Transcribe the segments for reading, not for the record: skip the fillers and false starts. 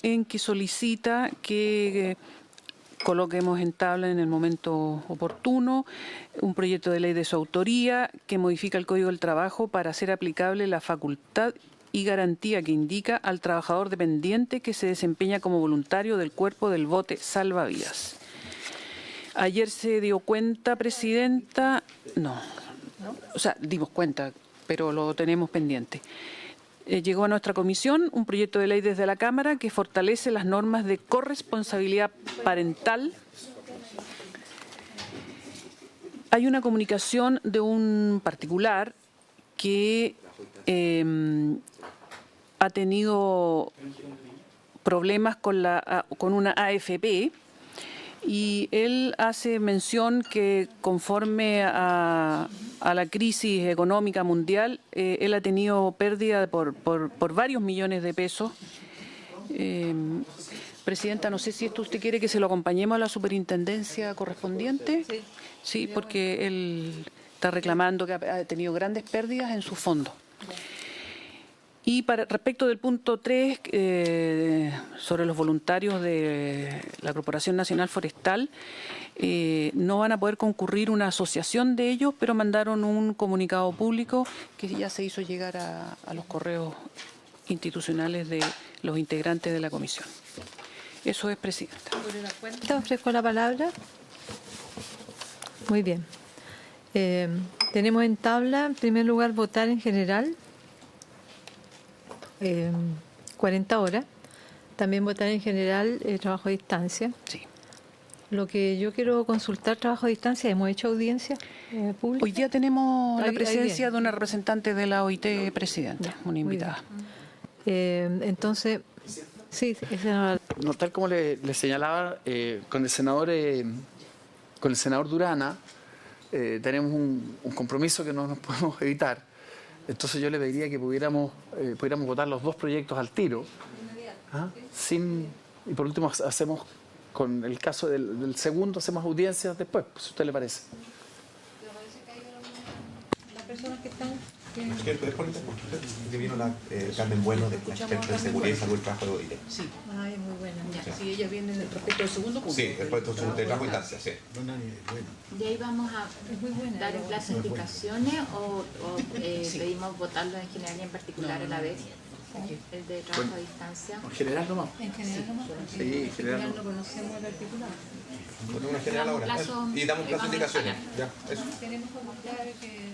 en que solicita que coloquemos en tabla en el momento oportuno un proyecto de ley de su autoría que modifica el Código del Trabajo para hacer aplicable la facultad y garantía que indica al trabajador dependiente que se desempeña como voluntario del cuerpo del bote salvavidas. Ayer se dio cuenta, Presidenta, dimos cuenta, pero lo tenemos pendiente. Llegó a nuestra comisión un proyecto de ley desde la Cámara que fortalece las normas de corresponsabilidad parental. Hay una comunicación de un particular que ha tenido problemas con una AFP y él hace mención que conforme a la crisis económica mundial, él ha tenido pérdida por varios millones de pesos. Presidenta, no sé si esto usted quiere que se lo acompañemos a la superintendencia correspondiente. Sí, porque él está reclamando que ha tenido grandes pérdidas en su fondo. Y respecto del punto 3, sobre los voluntarios de la Corporación Nacional Forestal, no van a poder concurrir una asociación de ellos, pero mandaron un comunicado público que ya se hizo llegar a los correos institucionales de los integrantes de la comisión. Eso es, Presidenta. ¿Sobre la cuenta ofrezco la palabra? Muy bien. Tenemos en tabla, en primer lugar, votar en general. 40 horas. También votar en general trabajo a distancia. Sí. Lo que yo quiero consultar, trabajo a distancia, hemos hecho audiencia pública. Hoy día tenemos la presencia de una representante de la OIT, Presidenta, una invitada. Entonces, sí, no, tal como le señalaba, con el senador Durana tenemos un compromiso que no nos podemos evitar. Entonces yo le pediría que pudiéramos votar los dos proyectos al tiro, y por último hacemos, con el caso del segundo, hacemos audiencias después, si a usted le parece. Las personas que están... Que vino la Carmen Bueno, de la experta de seguridad y salud del trabajo de OIT. Sí. Ay, muy buena. Sí, ella viene respecto al segundo punto. Sí, respecto al trabajo a distancia, sí. De ahí vamos a dar en clasificaciones o pedimos votarlo en general y en particular a la vez. El de trabajo a distancia. En general nomás. En general nomás. Sí, en general no conocemos el articulado. Ponemos una general ahora. Y damos clasificaciones. Ya, eso. Tenemos que buscar que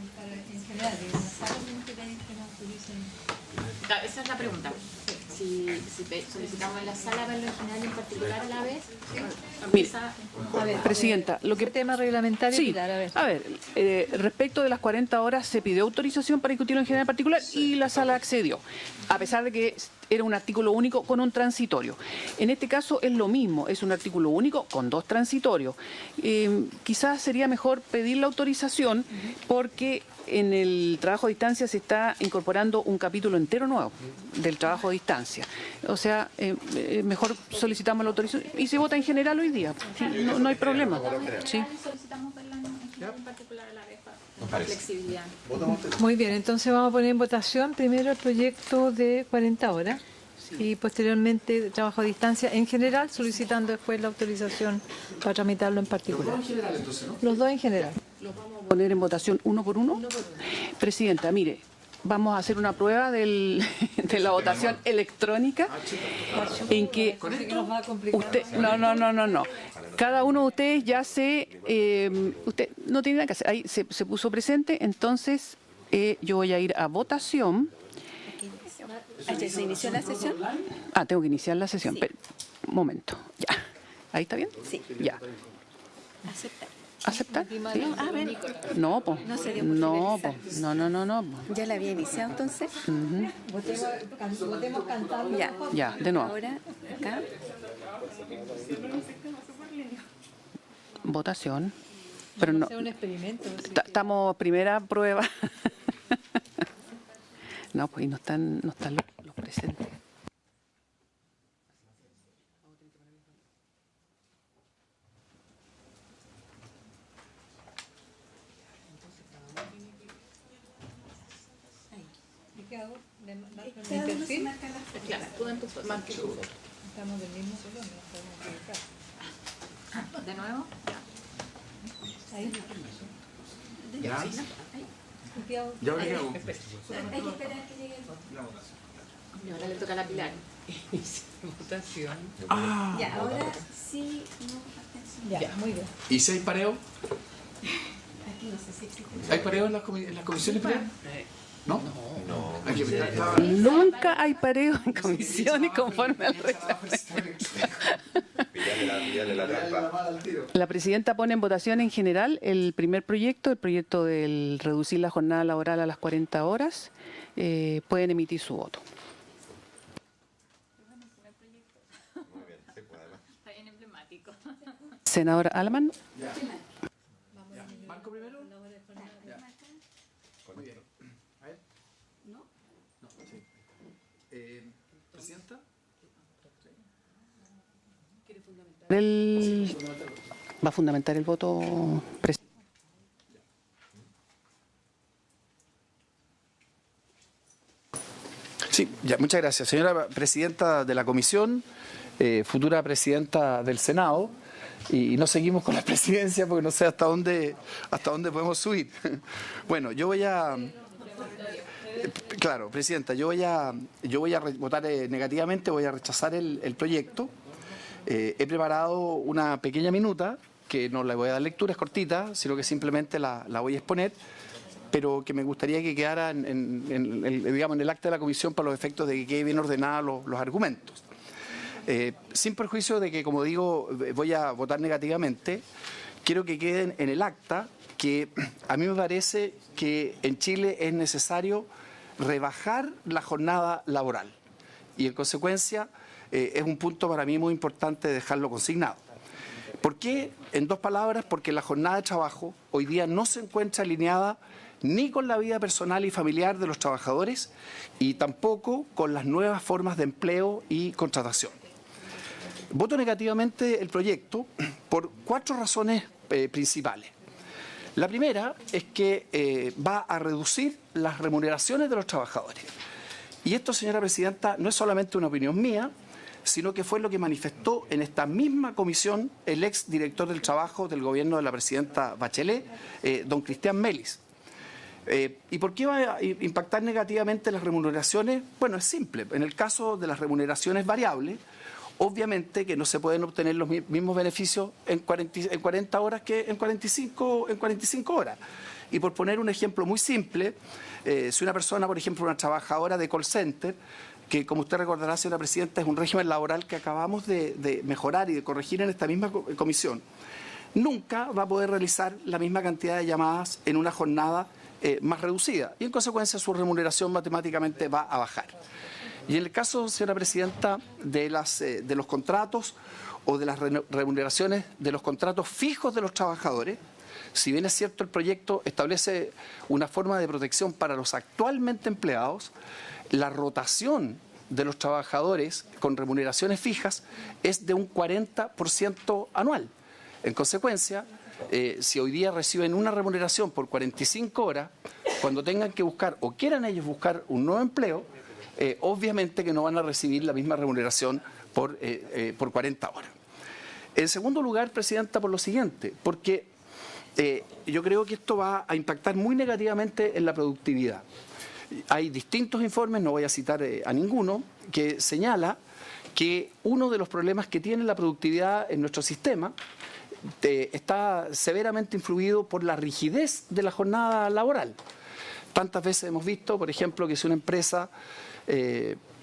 en general, solamente que nos autoricen. Esa es la pregunta. Si solicitamos en la sala verlo en general y en particular a la vez. Mire, Presidenta, lo que... tema reglamentario. Sí, Pilar, a ver, respecto de las 40 horas se pidió autorización para discutirlo en general en particular y la sala accedió, a pesar de que era un artículo único con un transitorio. En este caso es lo mismo, es un artículo único con dos transitorios. Quizás sería mejor pedir la autorización porque en el trabajo a distancia se está incorporando un capítulo entero nuevo del trabajo a distancia. O sea, mejor solicitamos la autorización y se vota en general hoy día. No hay problema. Sí. Solicitamos verlo en general y en particular a la vez para flexibilidad. Muy bien, entonces vamos a poner en votación primero el proyecto de 40 horas y posteriormente trabajo a distancia en general, solicitando después la autorización para tramitarlo en particular. Los dos en general. ¿Los vamos a poner en votación uno por uno? Presidenta, mire, vamos a hacer una prueba de la votación electrónica en que usted, no. Cada uno de ustedes ya usted no tiene nada que hacer, ahí se puso presente, entonces yo voy a ir a votación. ¿Se inició la sesión? Tengo que iniciar la sesión. Sí. Pero, un momento, ya. ¿Ahí está bien? Sí. Ya. Aceptar. ¿Aceptar? ¿Sí? A ver. No, po. No se dio por No, po. finalizar. No. ¿Ya la había iniciado entonces? Votemos cantando. Ya. Ya, de nuevo. Ahora, acá. Votación. Pero no. Es un experimento. Estamos primera prueba. No, pues y no están los presentes. Claro, tú en tu marca tu voto. Estamos del mismo color, no podemos equivocar. ¿De nuevo? Ahí. ¿Ya? Copiado. ¿Ya ahora qué hago? Hay que esperar que llegue el voto. Y ahora le toca a la Pilar. Votación. Ya, ahora sí, no, atención. Ya, muy bien. ¿Y si hay pareo? Aquí no sé si existe. ¿Hay pareo en las comisiones, Pilar? ¿No? No. Hay que apretar. Nunca hay pareo en comisiones conforme al reglamento. Pillarle la trampa. La presidenta pone en votación en general el primer proyecto, el proyecto del reducir la jornada laboral a las 40 horas. Pueden emitir su voto. Está bien emblemático. Senadora Alaman. ¿Marco primero? Muy bien. A ver. ¿No? No, sí. ¿Presidenta? Va a fundamentar el voto. Sí, ya, muchas gracias. Señora presidenta de la comisión, futura presidenta del Senado, y no seguimos con la presidencia porque no sé hasta dónde podemos subir. Bueno, yo voy a... Claro, presidenta, yo voy a votar negativamente, voy a rechazar el proyecto. He preparado una pequeña minuta, que no le voy a dar lectura, es cortita, sino que simplemente la voy a exponer, pero que me gustaría que quedara en el acta de la comisión para los efectos de que quede bien ordenados los argumentos. Sin perjuicio de que, como digo, voy a votar negativamente, quiero que queden en el acta que a mí me parece que en Chile es necesario rebajar la jornada laboral y en consecuencia es un punto para mí muy importante dejarlo consignado. ¿Por qué? En dos palabras, porque la jornada de trabajo hoy día no se encuentra alineada ni con la vida personal y familiar de los trabajadores y tampoco con las nuevas formas de empleo y contratación. Voto negativamente el proyecto por 4 razones principales. La primera es que va a reducir las remuneraciones de los trabajadores. Y esto, señora presidenta, no es solamente una opinión mía, sino que fue lo que manifestó en esta misma comisión el ex director del trabajo del gobierno de la presidenta Bachelet, don Cristian Melis. ¿Y por qué va a impactar negativamente las remuneraciones? Bueno, es simple. En el caso de las remuneraciones variables, obviamente que no se pueden obtener los mismos beneficios en 40 horas que en 45 horas. Y por poner un ejemplo muy simple, si una persona, por ejemplo, una trabajadora de call center, que como usted recordará, señora presidenta, es un régimen laboral que acabamos de mejorar y de corregir en esta misma comisión, nunca va a poder realizar la misma cantidad de llamadas en una jornada más reducida y en consecuencia su remuneración matemáticamente va a bajar. Y en el caso, señora presidenta, de los contratos o de las remuneraciones de los contratos fijos de los trabajadores, si bien es cierto el proyecto establece una forma de protección para los actualmente empleados, la rotación de los trabajadores con remuneraciones fijas es de un 40% anual. En consecuencia, si hoy día reciben una remuneración por 45 horas, cuando tengan que buscar o quieran ellos buscar un nuevo empleo, obviamente que no van a recibir la misma remuneración por 40 horas. En segundo lugar, presidenta, por lo siguiente, porque yo creo que esto va a impactar muy negativamente en la productividad. Hay distintos informes, no voy a citar a ninguno, que señala que uno de los problemas que tiene la productividad en nuestro sistema está severamente influido por la rigidez de la jornada laboral. Tantas veces hemos visto, por ejemplo, que si una empresa,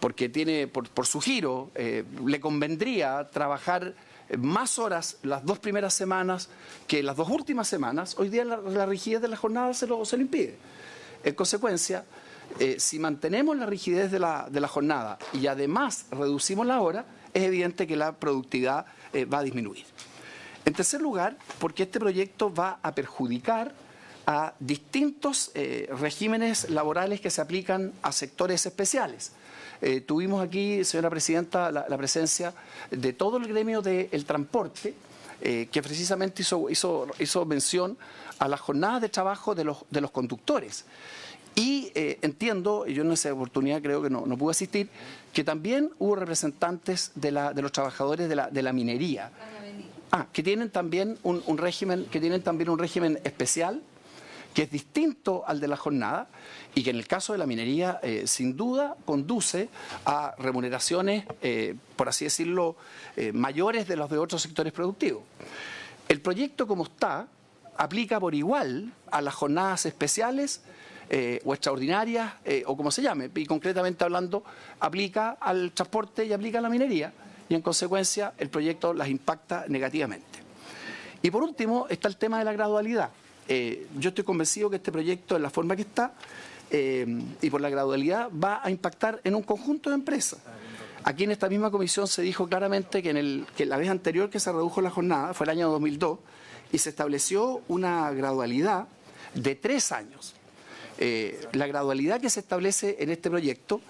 porque tiene por su giro, le convendría trabajar más horas las 2 primeras semanas que las 2 últimas semanas, hoy día la rigidez de la jornada se lo impide. En consecuencia, si mantenemos la rigidez de la jornada y además reducimos la hora, es evidente que la productividad va a disminuir. En tercer lugar, porque este proyecto va a perjudicar a distintos regímenes laborales que se aplican a sectores especiales. Tuvimos aquí, señora presidenta, la presencia de todo el gremio del transporte, que precisamente hizo mención a las jornadas de trabajo de los conductores. Y entiendo, y yo en esa oportunidad creo que no pude asistir, que también hubo representantes de los trabajadores de la minería, que tienen también un régimen especial, que es distinto al de la jornada y que en el caso de la minería sin duda conduce a remuneraciones, por así decirlo, mayores de los de otros sectores productivos. El proyecto como está aplica por igual a las jornadas especiales o extraordinarias o como se llame, y concretamente hablando aplica al transporte y aplica a la minería y en consecuencia el proyecto las impacta negativamente. Y por último está el tema de la gradualidad. Yo estoy convencido que este proyecto, en la forma que está, y por la gradualidad, va a impactar en un conjunto de empresas. Aquí en esta misma comisión se dijo claramente que la vez anterior que se redujo la jornada fue el año 2002 y se estableció una gradualidad de 3 años. La gradualidad que se establece en este proyecto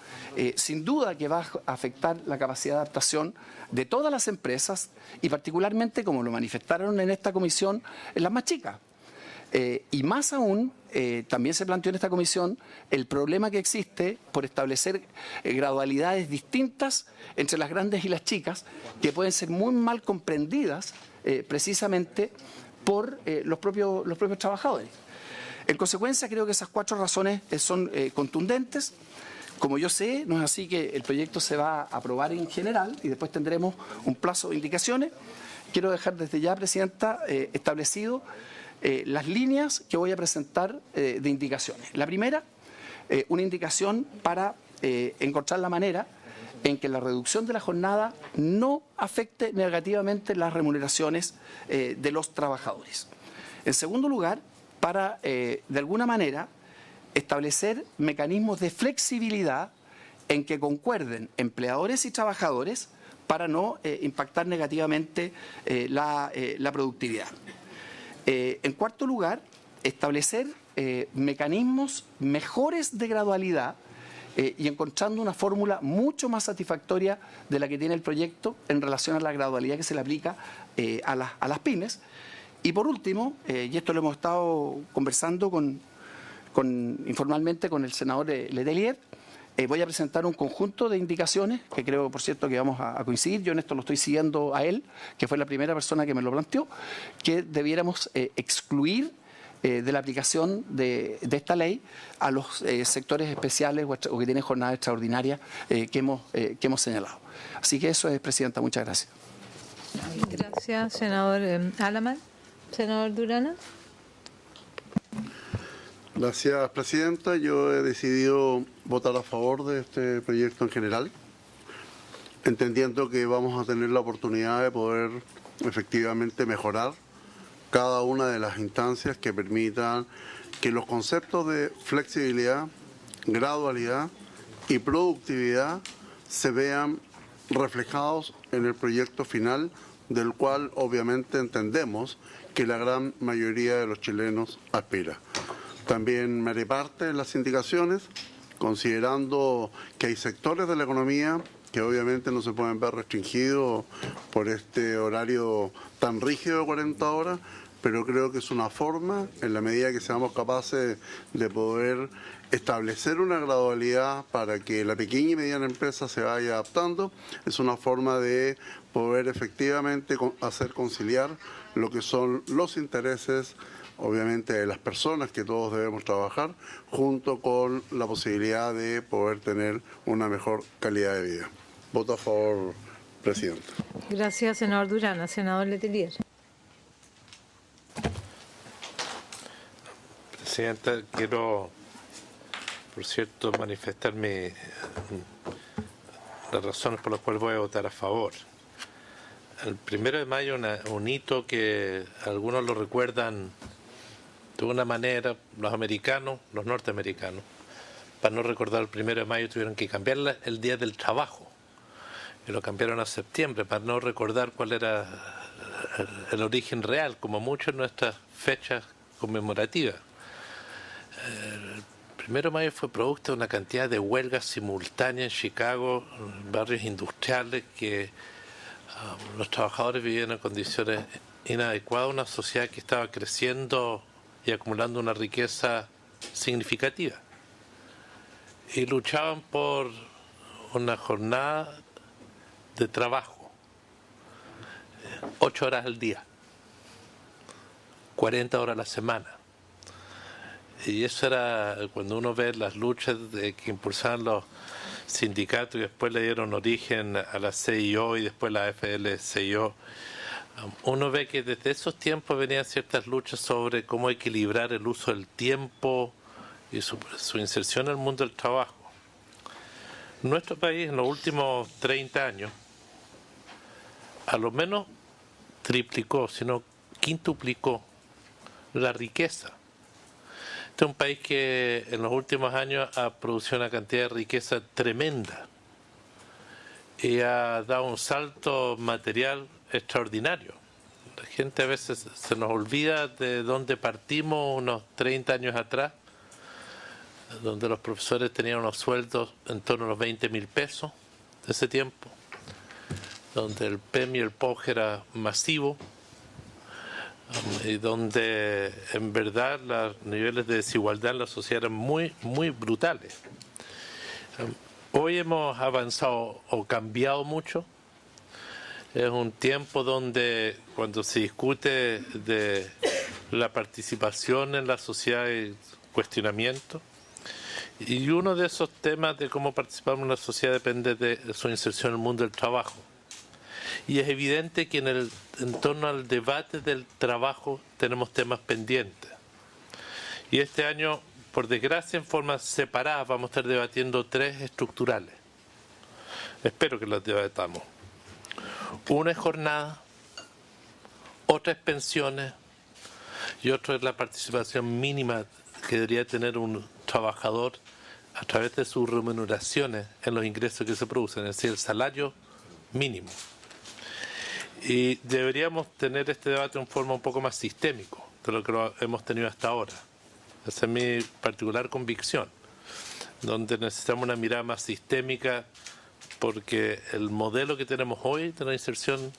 sin duda que va a afectar la capacidad de adaptación de todas las empresas y particularmente, como lo manifestaron en esta comisión, en las más chicas. Y más aún, también se planteó en esta comisión el problema que existe por establecer gradualidades distintas entre las grandes y las chicas, que pueden ser muy mal comprendidas precisamente por los propios trabajadores. En consecuencia, creo que esas 4 razones son contundentes. Como yo sé, no es así que el proyecto se va a aprobar en general y después tendremos un plazo de indicaciones. Quiero dejar desde ya, Presidenta, establecido las líneas que voy a presentar de indicaciones. La primera, una indicación para encontrar la manera en que la reducción de la jornada no afecte negativamente las remuneraciones de los trabajadores. En segundo lugar, para, de alguna manera, establecer mecanismos de flexibilidad en que concuerden empleadores y trabajadores para no impactar negativamente la productividad. En cuarto lugar, establecer mecanismos mejores de gradualidad y encontrando una fórmula mucho más satisfactoria de la que tiene el proyecto en relación a la gradualidad que se le aplica a las pymes. Y por último, y esto lo hemos estado conversando informalmente con el senador Letelier, voy a presentar un conjunto de indicaciones que creo, por cierto, que vamos a coincidir. Yo en esto lo estoy siguiendo a él, que fue la primera persona que me lo planteó, que debiéramos excluir de la aplicación de esta ley a los sectores especiales o que tienen jornadas extraordinarias que hemos señalado. Así que eso es, Presidenta. Muchas gracias. Gracias, senador Alaman. Senador Durana. Gracias, Presidenta. Yo he decidido votar a favor de este proyecto en general, entendiendo que vamos a tener la oportunidad de poder efectivamente mejorar cada una de las instancias que permitan que los conceptos de flexibilidad, gradualidad y productividad se vean reflejados en el proyecto final, del cual obviamente entendemos que la gran mayoría de los chilenos aspira. También me haré parte de las indicaciones, considerando que hay sectores de la economía que obviamente no se pueden ver restringidos por este horario tan rígido de 40 horas, pero creo que es una forma, en la medida que seamos capaces de poder establecer una gradualidad para que la pequeña y mediana empresa se vaya adaptando, es una forma de poder efectivamente hacer conciliar lo que son los intereses, obviamente, de las personas que todos debemos trabajar, junto con la posibilidad de poder tener una mejor calidad de vida. Voto a favor, Presidenta. Gracias, senador Durana. Senador Letelier. Presidenta, quiero, por cierto, manifestar las razones por las cuales voy a votar a favor. El 1 de mayo, un hito que algunos lo recuerdan de una manera, los americanos, los norteamericanos, para no recordar el 1 de mayo tuvieron que cambiar el Día del Trabajo, y lo cambiaron a septiembre para no recordar cuál era el origen real, como muchas de nuestras fechas conmemorativas. El 1 de mayo fue producto de una cantidad de huelgas simultáneas en Chicago, en barrios industriales, que los trabajadores vivían en condiciones inadecuadas, una sociedad que estaba creciendo y acumulando una riqueza significativa. y luchaban por una jornada de trabajo, 8 horas al día, 40 horas a la semana. Y eso era cuando uno ve las luchas que impulsaban los sindicatos y después le dieron origen a la CIO y después la AFL-CIO. Uno ve que desde esos tiempos venían ciertas luchas sobre cómo equilibrar el uso del tiempo y su inserción en el mundo del trabajo. Nuestro país en los últimos 30 años a lo menos triplicó, sino quintuplicó la riqueza. Este es un país que en los últimos años ha producido una cantidad de riqueza tremenda y ha dado un salto material extraordinario. La gente a veces se nos olvida de dónde partimos unos 30 años atrás, donde los profesores tenían unos sueldos en torno a los 20.000 pesos de ese tiempo, donde el PEM y el POG era masivo, y donde en verdad los niveles de desigualdad en la sociedad eran muy, muy brutales. Hoy hemos avanzado o cambiado mucho. Es un tiempo donde cuando se discute de la participación en la sociedad hay cuestionamiento. Y uno de esos temas de cómo participamos en la sociedad depende de su inserción en el mundo del trabajo. Y es evidente que en torno al debate del trabajo tenemos temas pendientes. Y este año, por desgracia, en forma separada, vamos a estar debatiendo 3 estructurales. Espero que las debatamos. Una es jornada, otra es pensiones y otra es la participación mínima que debería tener un trabajador a través de sus remuneraciones en los ingresos que se producen, es decir, el salario mínimo. Y deberíamos tener este debate en forma un poco más sistémico de lo que lo hemos tenido hasta ahora. Esa es mi particular convicción, donde necesitamos una mirada más sistémica, porque el modelo que tenemos hoy de la inserción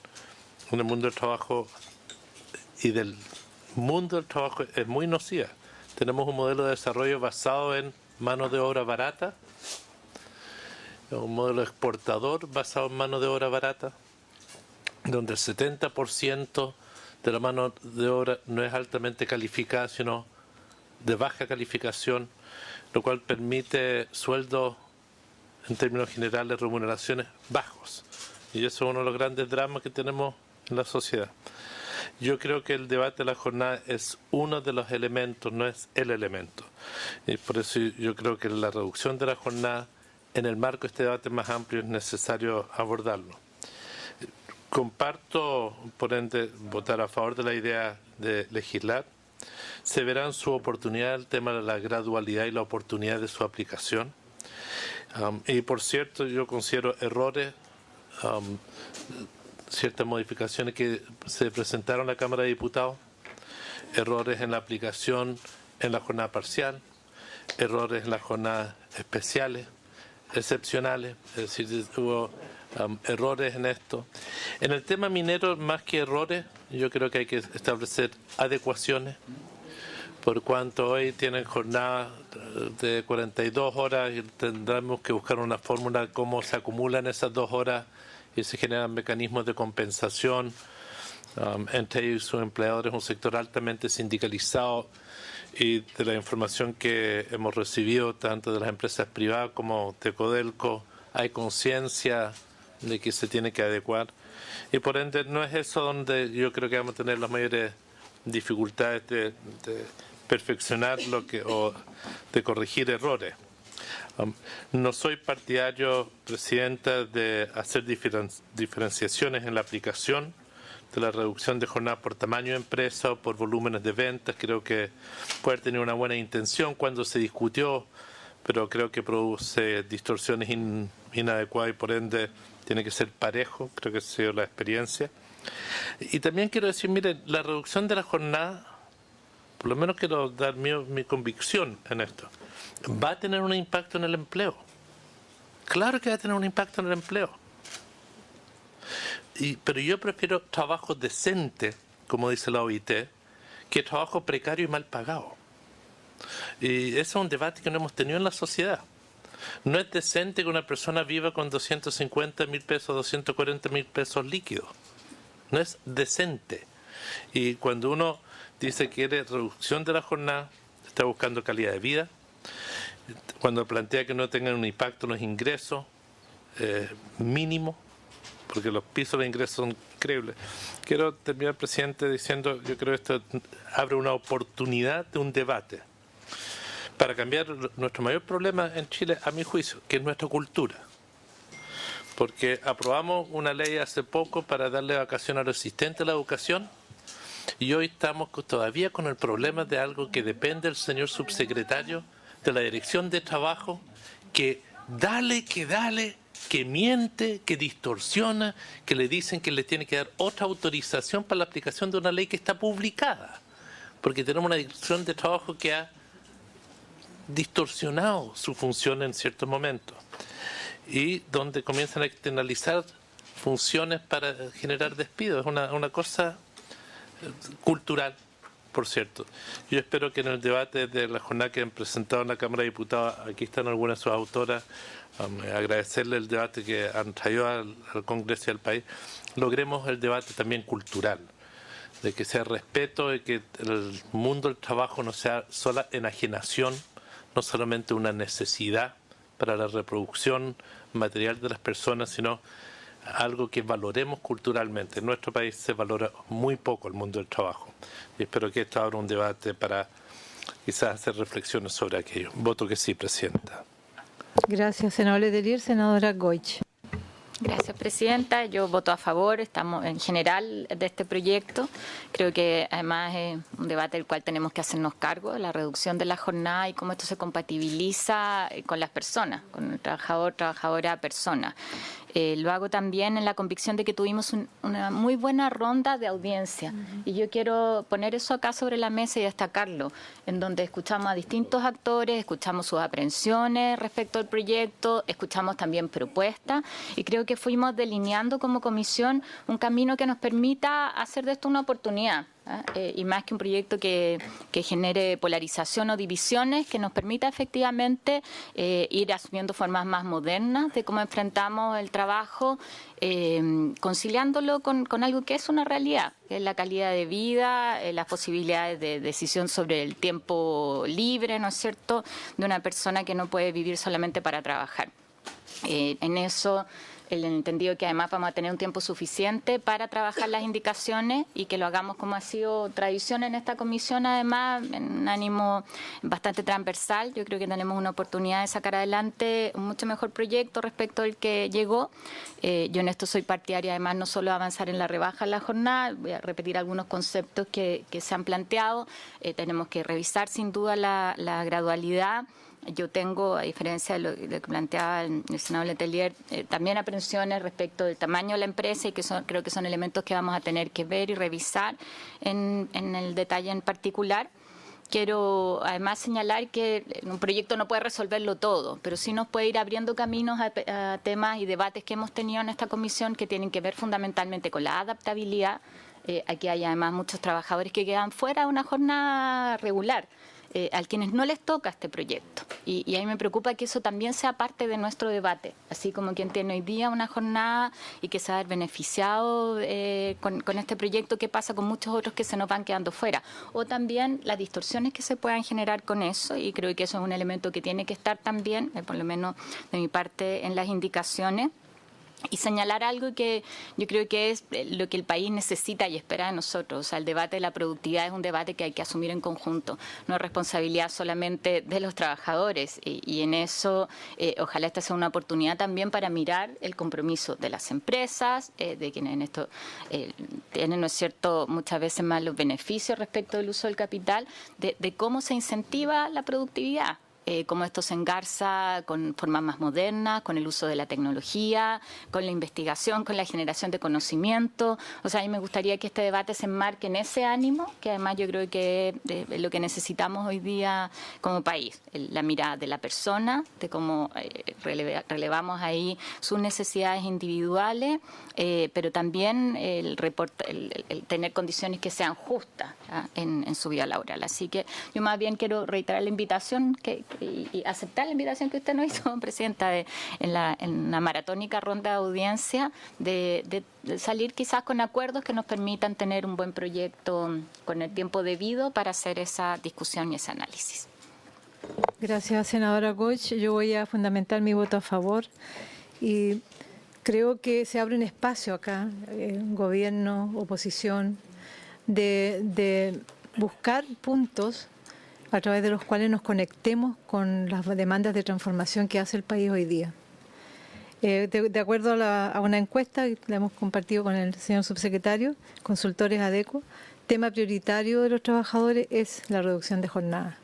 en el mundo del trabajo y del mundo del trabajo es muy nociva. Tenemos un modelo de desarrollo basado en mano de obra barata, un modelo exportador basado en mano de obra barata, donde el 70% de la mano de obra no es altamente calificada, sino de baja calificación, lo cual permite sueldos, en términos generales, remuneraciones bajos. Y eso es uno de los grandes dramas que tenemos en la sociedad. Yo creo que el debate de la jornada es uno de los elementos, no es el elemento. Y por eso yo creo que la reducción de la jornada, en el marco de este debate más amplio, es necesario abordarlo. Comparto, por ende, votar a favor de la idea de legislar. Se verá en su oportunidad el tema de la gradualidad y la oportunidad de su aplicación. Y por cierto, yo considero errores, ciertas modificaciones que se presentaron en la Cámara de Diputados, errores en la aplicación en la jornada parcial, errores en las jornadas especiales, excepcionales, es decir, hubo errores en esto. En el tema minero, más que errores, yo creo que hay que establecer adecuaciones, por cuanto hoy tienen jornadas de 42 horas y tendremos que buscar una fórmula de cómo se acumulan esas 2 horas y se generan mecanismos de compensación. Entre ellos sus empleadores, un sector altamente sindicalizado, y de la información que hemos recibido tanto de las empresas privadas como de Codelco, hay conciencia de que se tiene que adecuar, y por ende no es eso donde yo creo que vamos a tener las mayores dificultades de perfeccionar o de corregir errores. No soy partidario, Presidenta, de hacer diferenciaciones en la aplicación de la reducción de jornada por tamaño de empresa o por volúmenes de ventas. Creo que puede tener una buena intención cuando se discutió, pero creo que produce distorsiones inadecuadas y por ende tiene que ser parejo. Creo que esa ha sido la experiencia. Y también quiero decir, mire, la reducción de la jornada, por lo menos quiero dar mi convicción en esto, va a tener un impacto en el empleo. Claro que va a tener un impacto en el empleo. Pero yo prefiero trabajo decente, como dice la OIT, que trabajo precario y mal pagado. Y ese es un debate que no hemos tenido en la sociedad. No es decente que una persona viva con 250.000 pesos, 240.000 pesos líquidos. No es decente. Y cuando uno dice que quiere reducción de la jornada, está buscando calidad de vida. Cuando plantea que no tengan un impacto en los ingresos mínimo, porque los pisos de ingresos son increíbles. Quiero terminar, presidente, diciendo, yo creo que esto abre una oportunidad de un debate para cambiar nuestro mayor problema en Chile, a mi juicio, que es nuestra cultura. Porque aprobamos una ley hace poco para darle vacación a los asistentes a la educación y hoy estamos todavía con el problema de algo que depende del señor subsecretario de la Dirección de Trabajo, que dale, que miente, que distorsiona, que le dicen que le tiene que dar otra autorización para la aplicación de una ley que está publicada. Porque tenemos una Dirección de Trabajo que ha distorsionado su función en ciertos momentos y donde comienzan a externalizar funciones para generar despidos. Es una cosa cultural, por cierto. Yo espero que en el debate de la jornada que han presentado en la Cámara de Diputados, aquí están algunas de sus autoras, agradecerle el debate que han traído al Congreso y al país, logremos el debate también cultural, de que sea respeto, de que el mundo del trabajo no sea sola enajenación, no solamente una necesidad para la reproducción material de las personas, sino algo que valoremos culturalmente. En nuestro país se valora muy poco el mundo del trabajo. Y espero que esto abra un debate para quizás hacer reflexiones sobre aquello. Voto que sí, presidenta. Gracias, senador Letelier. Senadora Goich. Gracias, presidenta. Yo voto a favor, estamos en general de este proyecto. Creo que además es un debate del cual tenemos que hacernos cargo, de la reducción de la jornada y cómo esto se compatibiliza con las personas, con el trabajador, trabajadora, persona. Lo hago también en la convicción de que tuvimos una muy buena ronda de audiencia. Y yo quiero poner eso acá sobre la mesa y destacarlo, en donde escuchamos a distintos actores, escuchamos sus aprehensiones respecto al proyecto, escuchamos también propuestas y creo que fuimos delineando como comisión un camino que nos permita hacer de esto una oportunidad. Y más que un proyecto que genere polarización o divisiones, que nos permita efectivamente ir asumiendo formas más modernas de cómo enfrentamos el trabajo, conciliándolo con algo que es una realidad, que es la calidad de vida, las posibilidades de decisión sobre el tiempo libre, ¿no es cierto?, de una persona que no puede vivir solamente para trabajar. En eso, el entendido que además vamos a tener un tiempo suficiente para trabajar las indicaciones y que lo hagamos como ha sido tradición en esta comisión, además, en un ánimo bastante transversal. Yo creo que tenemos una oportunidad de sacar adelante un mucho mejor proyecto respecto al que llegó. Yo en esto soy partidaria, además, no solo de avanzar en la rebaja de la jornada, voy a repetir algunos conceptos que se han planteado. Tenemos que revisar sin duda la gradualidad. Yo tengo, a diferencia de lo que planteaba el senador Letelier, también aprehensiones respecto del tamaño de la empresa y que creo que son elementos que vamos a tener que ver y revisar en el detalle en particular. Quiero además señalar que un proyecto no puede resolverlo todo, pero sí nos puede ir abriendo caminos a temas y debates que hemos tenido en esta comisión que tienen que ver fundamentalmente con la adaptabilidad. Aquí hay además muchos trabajadores que quedan fuera de una jornada regular. A quienes no les toca este proyecto. Y a mí me preocupa que eso también sea parte de nuestro debate, así como quien tiene hoy día una jornada y que se ha beneficiado con este proyecto, ¿qué pasa con muchos otros que se nos van quedando fuera? O también las distorsiones que se puedan generar con eso, y creo que eso es un elemento que tiene que estar también, por lo menos de mi parte, en las indicaciones. Y señalar algo que yo creo que es lo que el país necesita y espera de nosotros. O sea, el debate de la productividad es un debate que hay que asumir en conjunto. No es responsabilidad solamente de los trabajadores. Y en eso, ojalá esta sea una oportunidad también para mirar el compromiso de las empresas, de quienes en esto tienen, ¿no es cierto?, muchas veces más los beneficios respecto del uso del capital, de cómo se incentiva la productividad. Cómo esto se engarza con formas más modernas, con el uso de la tecnología, con la investigación, con la generación de conocimiento. O sea, a mí me gustaría que este debate se enmarque en ese ánimo, que además yo creo que es lo que necesitamos hoy día como país. La mirada de la persona, de cómo relevamos ahí sus necesidades individuales, pero también el tener condiciones que sean justas en su vida laboral. Así que yo más bien quiero reiterar la invitación que y aceptar la invitación que usted nos hizo, Presidenta, en una maratónica ronda de audiencia, de salir quizás con acuerdos que nos permitan tener un buen proyecto con el tiempo debido para hacer esa discusión y ese análisis. Gracias, senadora Goich. Yo voy a fundamentar mi voto a favor y creo que se abre un espacio acá, gobierno, oposición, de buscar puntos a través de los cuales nos conectemos con las demandas de transformación que hace el país hoy día. De acuerdo a una encuesta que la hemos compartido con el señor subsecretario, consultores ADECO, tema prioritario de los trabajadores es la reducción de jornada.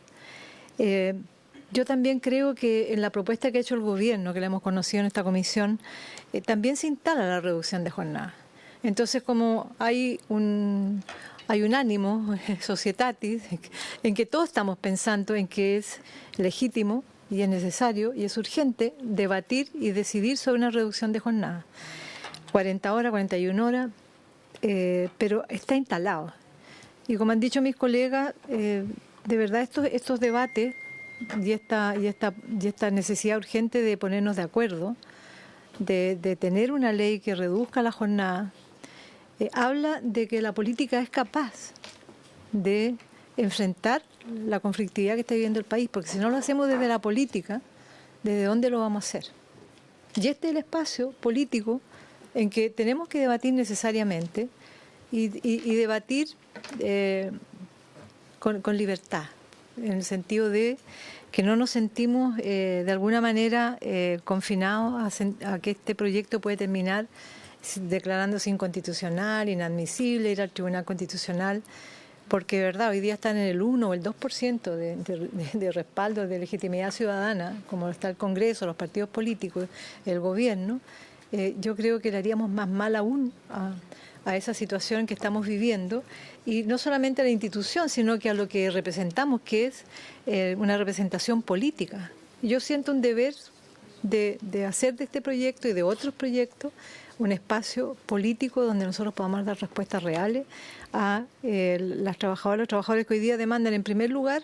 Yo también creo que en la propuesta que ha hecho el gobierno, que la hemos conocido en esta comisión, también se instala la reducción de jornada. Entonces, como hay un ánimo societatis en que todos estamos pensando en que es legítimo y es necesario y es urgente debatir y decidir sobre una reducción de jornada. 40 horas, 41 horas, pero está instalado. Y como han dicho mis colegas, de verdad estos debates y esta necesidad urgente de ponernos de acuerdo, de tener una ley que reduzca la jornada, habla de que la política es capaz de enfrentar la conflictividad que está viviendo el país, porque si no lo hacemos desde la política, ¿desde dónde lo vamos a hacer? Y este es el espacio político en que tenemos que debatir necesariamente y debatir con libertad, en el sentido de que no nos sentimos de alguna manera confinados a que este proyecto puede terminar declarándose inconstitucional, inadmisible, ir al Tribunal Constitucional, porque de verdad hoy día están en el 1 o el 2% de respaldo de legitimidad ciudadana, como está el Congreso, los partidos políticos, el gobierno. Yo creo que le haríamos más mal aún a esa situación que estamos viviendo, y no solamente a la institución, sino que a lo que representamos, que es una representación política. Yo siento un deber de hacer de este proyecto y de otros proyectos un espacio político donde nosotros podamos dar respuestas reales a las trabajadoras, los trabajadores que hoy día demandan, en primer lugar,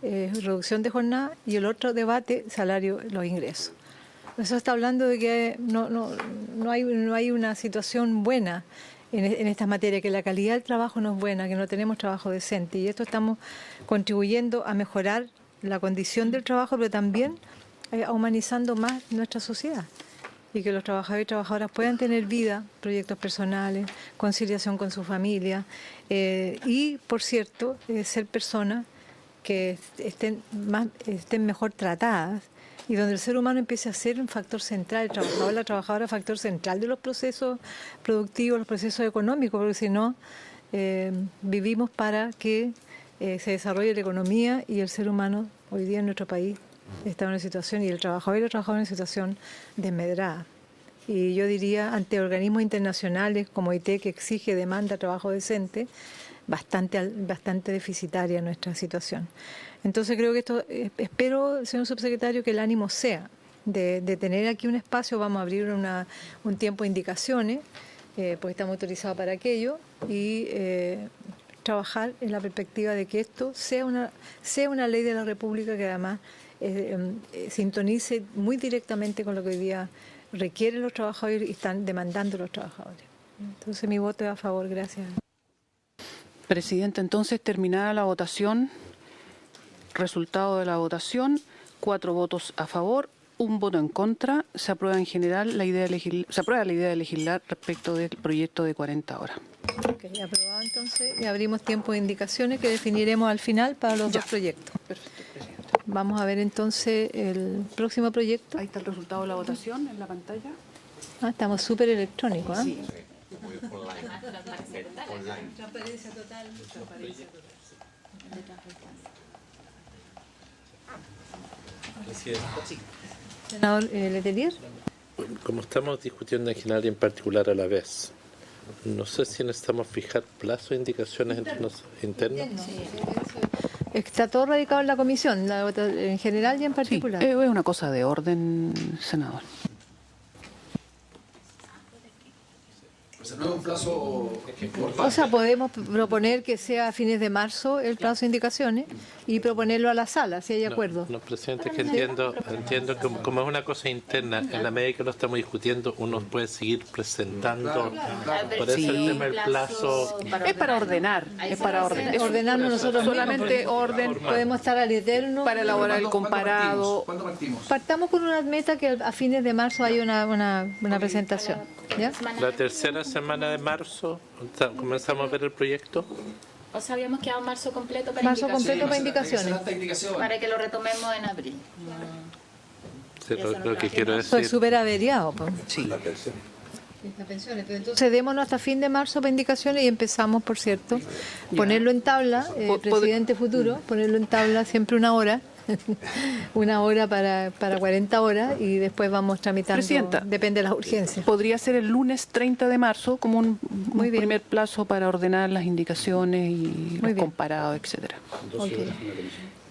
reducción de jornada, y el otro debate, salario, los ingresos. Eso está hablando de que no hay una situación buena en esta materia, que la calidad del trabajo no es buena, que no tenemos trabajo decente, y esto estamos contribuyendo a mejorar la condición del trabajo, pero también humanizando más nuestra sociedad, y que los trabajadores y trabajadoras puedan tener vida, proyectos personales, conciliación con su familia, y, por cierto, ser personas que estén mejor tratadas, y donde el ser humano empiece a ser un factor central, el trabajador, la trabajadora, factor central de los procesos productivos, los procesos económicos, porque si no, vivimos para que se desarrolle la economía, y el ser humano hoy día en nuestro país está en una situación, y el trabajador y la trabajadora en una situación desmedrada. Y yo diría, ante organismos internacionales como OIT, que exige, demanda trabajo decente, bastante deficitaria nuestra situación. Entonces creo que esto, espero, señor subsecretario, que el ánimo sea de tener aquí un espacio. Vamos a abrir un tiempo de indicaciones, pues estamos autorizados para aquello, y trabajar en la perspectiva de que esto sea una ley de la República que además sintonice muy directamente con lo que hoy día requieren los trabajadores y están demandando los trabajadores. Entonces mi voto es a favor. Gracias. Presidenta, entonces terminada la votación, resultado de la votación, 4 votos a favor, 1 voto en contra. Se aprueba en general la idea de legislar respecto del proyecto de 40 horas. Ok, aprobado entonces, y abrimos tiempo de indicaciones que definiremos al final para los dos proyectos. Perfecto, Presidenta. Vamos a ver entonces el próximo proyecto. Ahí está el resultado de la votación en la pantalla. Estamos súper electrónicos, ¿eh? Sí. Transparencia total. Senador Letelier. Como estamos discutiendo en general y en particular a la vez, no sé si necesitamos fijar plazos de indicaciones entre nosotros internos. Está todo radicado en la comisión, en general y en particular. Sí, es una cosa de orden, senador. No es un plazo importante. O sea, podemos proponer que sea a fines de marzo el plazo de indicaciones y proponerlo a la sala, si hay acuerdo. No, presidente, es que entiendo que como es una cosa interna, en la medida que lo estamos discutiendo, uno puede seguir presentando. Por eso el tema del plazo. Es para ordenar, es para ordenar. Ordenarnos nosotros solamente mismos, orden podemos estar al eterno. para elaborar el comparado. ¿Cuándo partimos? Partamos con una meta que a fines de marzo hay una presentación. ¿Ya? La tercera semana de marzo comenzamos a ver el proyecto. O sea, habíamos quedado marzo completo para Marzo indicaciones. completo para indicaciones. Esta indicación. Para que lo retomemos en abril. Sí, lo que quiero Esto es decir. súper averiado. Po. Sí. Entonces démonos hasta fin de marzo para indicaciones y empezamos, por cierto, ponerlo en tabla, presidente futuro, ponerlo en tabla siempre una hora. Una hora para 40 horas y después vamos tramitando, Presidenta, depende de las urgencias. Podría ser el lunes 30 de marzo como un Muy bien. primer plazo para ordenar las indicaciones y Muy los bien. comparados, etcétera. Ok.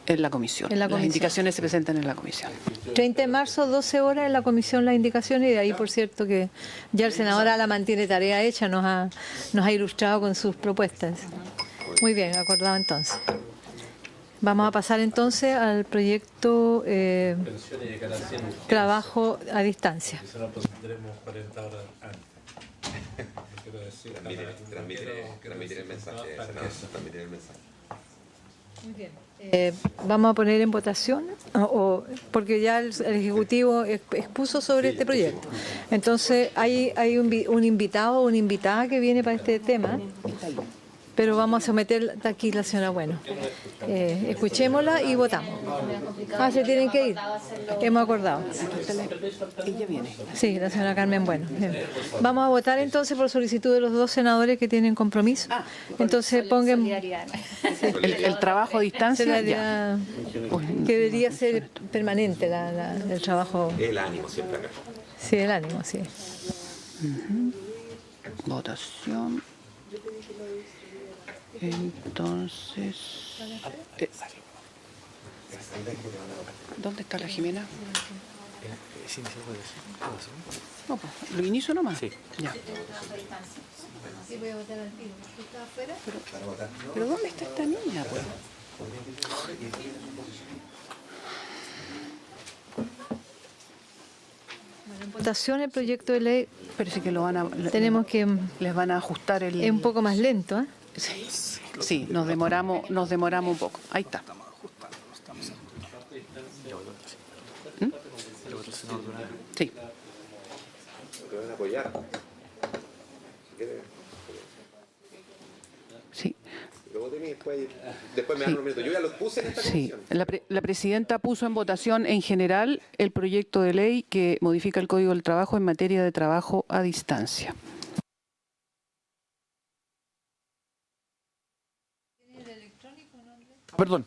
En la comisión. En la Las comisión. indicaciones se presentan en la comisión. 30 de marzo, 12 horas en la comisión las indicaciones y de ahí, por cierto, que ya el senador la mantiene tarea hecha, nos ha ilustrado con sus propuestas. Muy bien, acordado entonces. Vamos a pasar entonces al proyecto trabajo a distancia. Transmitir el mensaje, transmitir el mensaje. Muy bien. Vamos a poner en votación, porque ya el Ejecutivo expuso sobre este proyecto. Entonces, hay un invitado o una invitada que viene para este tema, pero vamos a someter aquí la señora Bueno. Escuchémosla y votamos. Se tienen que ir. Hemos acordado. Ella viene. Sí, la señora Carmen Bueno. Bien. Vamos a votar entonces por solicitud de los dos senadores que tienen compromiso. Entonces pongan El trabajo a distancia, ya. que debería ser permanente el trabajo. El ánimo siempre acá. Sí, el ánimo, sí. Votación. Entonces, ¿dónde está la Jimena? No, pues, lo inicio nomás. Sí. Ya. Pero ¿dónde está esta niña, pues? En votación el proyecto de ley Parece que lo van a, tenemos que les van a ajustar el. es un poco más lento, ¿eh? Sí, nos demoramos un poco. Ahí está. ¿Mm? Sí. Te van a apoyar. Sí. Luego después me dan unos minutos. Yo ya los puse en esta Sí, comisión. la presidenta puso en votación en general el proyecto de ley que modifica el Código del Trabajo en materia de trabajo a distancia. Perdón.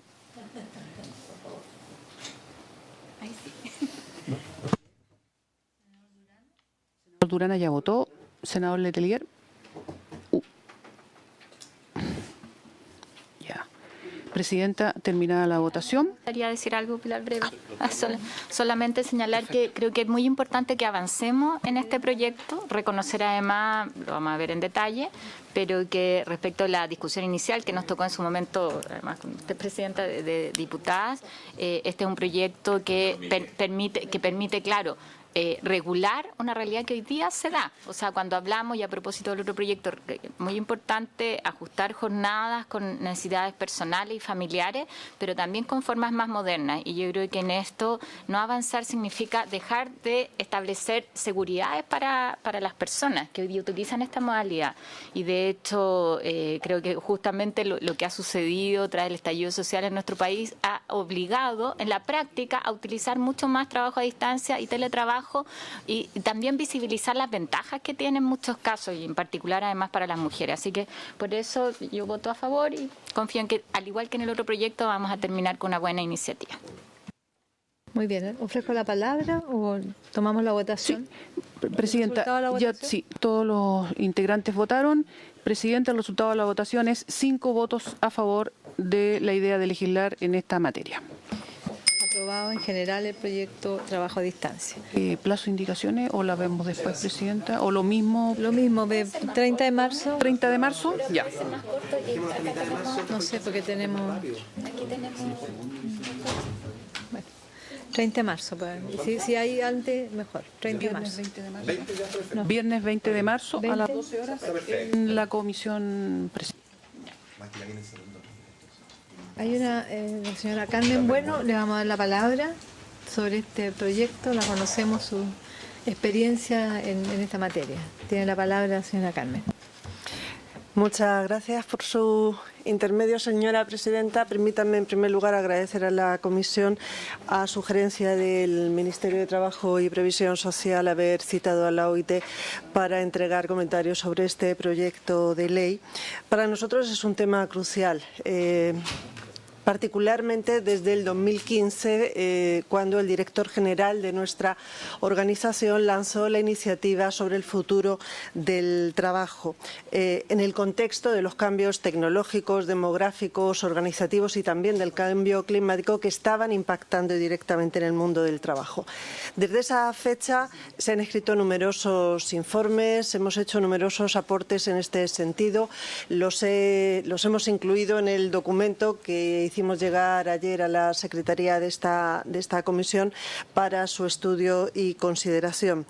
Senador Durana ya votó. Senador Letelier. Ya. Presidenta, terminada la votación. Quería decir algo, Pilar, breve. Solamente señalar que creo que es muy importante que avancemos en este proyecto, reconocer además, lo vamos a ver en detalle, pero que respecto a la discusión inicial que nos tocó en su momento, además con usted, presidenta de diputadas, este es un proyecto que permite, claro, regular una realidad que hoy día se da. O sea, cuando hablamos, y a propósito del otro proyecto, muy importante ajustar jornadas con necesidades personales y familiares, pero también con formas más modernas. Y yo creo que en esto no avanzar significa dejar de establecer seguridades para las personas que hoy día utilizan esta modalidad. Y de hecho, creo que justamente lo que ha sucedido tras el estallido social en nuestro país ha obligado en la práctica a utilizar mucho más trabajo a distancia y teletrabajo, y también visibilizar las ventajas que tiene en muchos casos y en particular además para las mujeres. Así que por eso yo voto a favor y confío en que, al igual que en el otro proyecto, vamos a terminar con una buena iniciativa. Muy bien, ¿ofrezco la palabra o tomamos la votación? Presidenta, ¿El resultado de la ya votación? sí, todos los integrantes votaron. Presidenta, el resultado de la votación es 5 votos a favor de la idea de legislar en esta materia. aprobado en general el proyecto trabajo a distancia. ¿Plazo de indicaciones o la vemos después, Presidenta? ¿O lo mismo? Lo mismo, 30 de marzo. 30 de marzo, ya. No sé, porque tenemos... Bueno, 30 de marzo. Si hay antes, mejor. 30 de marzo. Viernes 20 de marzo a 20. las 12 horas en la comisión presidenta. Hay la señora Carmen Bueno, le vamos a dar la palabra sobre este proyecto. La conocemos, su experiencia en esta materia. Tiene la palabra la señora Carmen. Muchas gracias por su intermedio, señora presidenta. Permítanme, en primer lugar, agradecer a la comisión, a sugerencia del Ministerio de Trabajo y Previsión Social, haber citado a la OIT para entregar comentarios sobre este proyecto de ley. Para nosotros es un tema crucial. Particularmente desde el 2015, cuando el director general de nuestra organización lanzó la iniciativa sobre el futuro del trabajo, en el contexto de los cambios tecnológicos, demográficos, organizativos y también del cambio climático que estaban impactando directamente en el mundo del trabajo. Desde esa fecha se han escrito numerosos informes, hemos hecho numerosos aportes en este sentido, los hemos incluido en el documento que hicimos llegar ayer a la Secretaría de esta comisión para su estudio y consideración.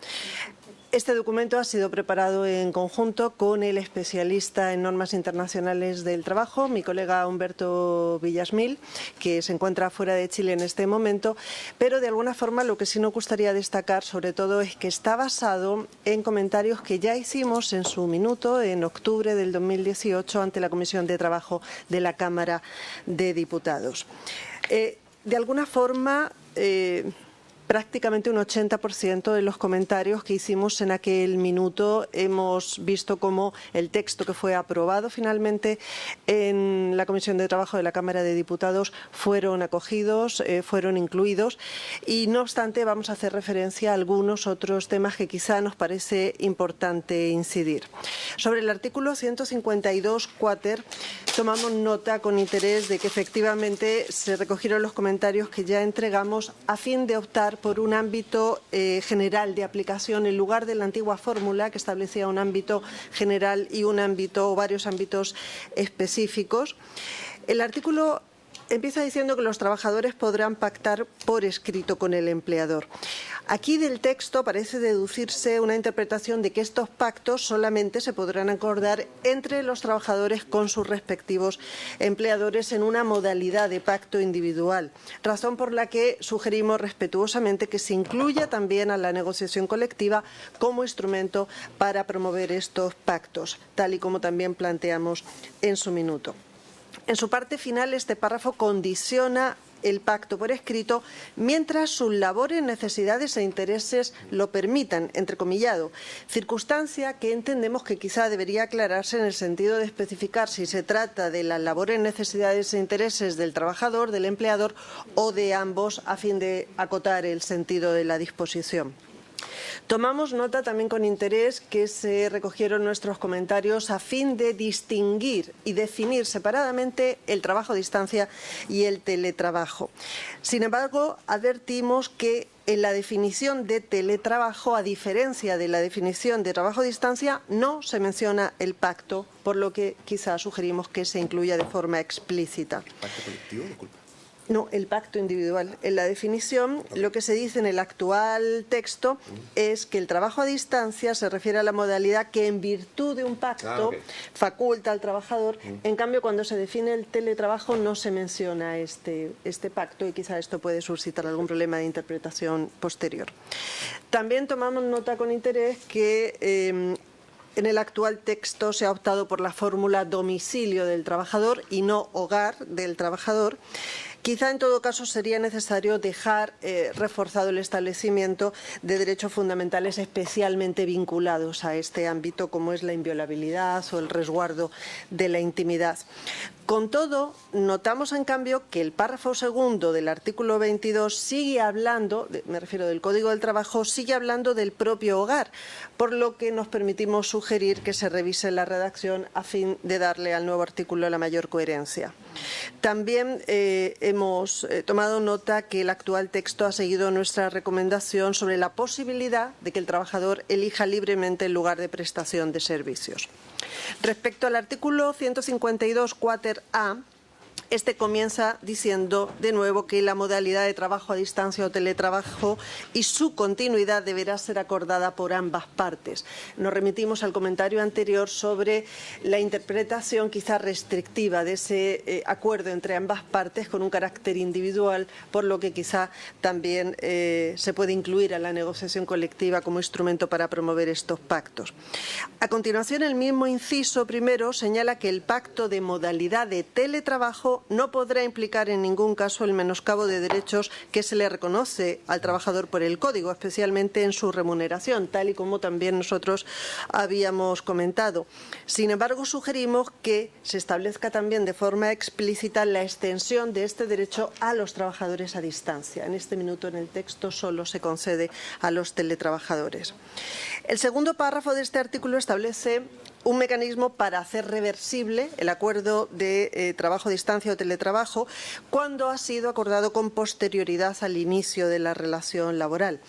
Este documento ha sido preparado en conjunto con el especialista en normas internacionales del trabajo, mi colega Humberto Villasmil, que se encuentra fuera de Chile en este momento, pero de alguna forma lo que sí nos gustaría destacar sobre todo es que está basado en comentarios que ya hicimos en su minuto en octubre del 2018 ante la Comisión de Trabajo de la Cámara de Diputados. De alguna forma, prácticamente un 80% de los comentarios que hicimos en aquel minuto hemos visto como el texto que fue aprobado finalmente en la Comisión de Trabajo de la Cámara de Diputados fueron acogidos, fueron incluidos y no obstante vamos a hacer referencia a algunos otros temas que quizá nos parece importante incidir. Sobre el artículo 152 cuáter tomamos nota con interés de que efectivamente se recogieron los comentarios que ya entregamos a fin de optar por un ámbito general de aplicación en lugar de la antigua fórmula que establecía un ámbito general y un ámbito o varios ámbitos específicos. El artículo empieza diciendo que los trabajadores podrán pactar por escrito con el empleador. Aquí del texto parece deducirse una interpretación de que estos pactos solamente se podrán acordar entre los trabajadores con sus respectivos empleadores en una modalidad de pacto individual, razón por la que sugerimos respetuosamente que se incluya también a la negociación colectiva como instrumento para promover estos pactos, tal y como también planteamos en su minuto. En su parte final, este párrafo condiciona el pacto por escrito mientras sus labores, necesidades e intereses lo permitan, entrecomillado, circunstancia que entendemos que quizá debería aclararse en el sentido de especificar si se trata de las labores, necesidades e intereses del trabajador, del empleador o de ambos a fin de acotar el sentido de la disposición. Tomamos nota también con interés que se recogieron nuestros comentarios a fin de distinguir y definir separadamente el trabajo a distancia y el teletrabajo. Sin embargo, advertimos que en la definición de teletrabajo, a diferencia de la definición de trabajo a distancia, no se menciona el pacto, por lo que quizá sugerimos que se incluya de forma explícita. ¿Pacto colectivo? Disculpa. No, el pacto individual. En la definición, lo que se dice en el actual texto es que el trabajo a distancia se refiere a la modalidad que en virtud de un pacto faculta al trabajador. En cambio, cuando se define el teletrabajo no se menciona este pacto y quizá esto puede suscitar algún problema de interpretación posterior. También tomamos nota con interés que en el actual texto se ha optado por la fórmula domicilio del trabajador y no hogar del trabajador. Quizá en todo caso sería necesario dejar reforzado el establecimiento de derechos fundamentales especialmente vinculados a este ámbito, como es la inviolabilidad o el resguardo de la intimidad. Con todo, notamos en cambio que el párrafo segundo del artículo 22 sigue hablando, me refiero del Código del Trabajo, sigue hablando del propio hogar, por lo que nos permitimos sugerir que se revise la redacción a fin de darle al nuevo artículo la mayor coherencia. También hemos tomado nota que el actual texto ha seguido nuestra recomendación sobre la posibilidad de que el trabajador elija libremente el lugar de prestación de servicios. Respecto al artículo 152, cuater A, este comienza diciendo de nuevo que la modalidad de trabajo a distancia o teletrabajo y su continuidad deberá ser acordada por ambas partes. Nos remitimos al comentario anterior sobre la interpretación quizá restrictiva de ese acuerdo entre ambas partes con un carácter individual, por lo que quizá también se puede incluir a la negociación colectiva como instrumento para promover estos pactos. A continuación, el mismo inciso primero señala que el pacto de modalidad de teletrabajo no podrá implicar en ningún caso el menoscabo de derechos que se le reconoce al trabajador por el Código, especialmente en su remuneración, tal y como también nosotros habíamos comentado. Sin embargo, sugerimos que se establezca también de forma explícita la extensión de este derecho a los trabajadores a distancia. En este minuto en el texto solo se concede a los teletrabajadores. El segundo párrafo de este artículo establece un mecanismo para hacer reversible el acuerdo de trabajo a distancia o teletrabajo cuando ha sido acordado con posterioridad al inicio de la relación laboral.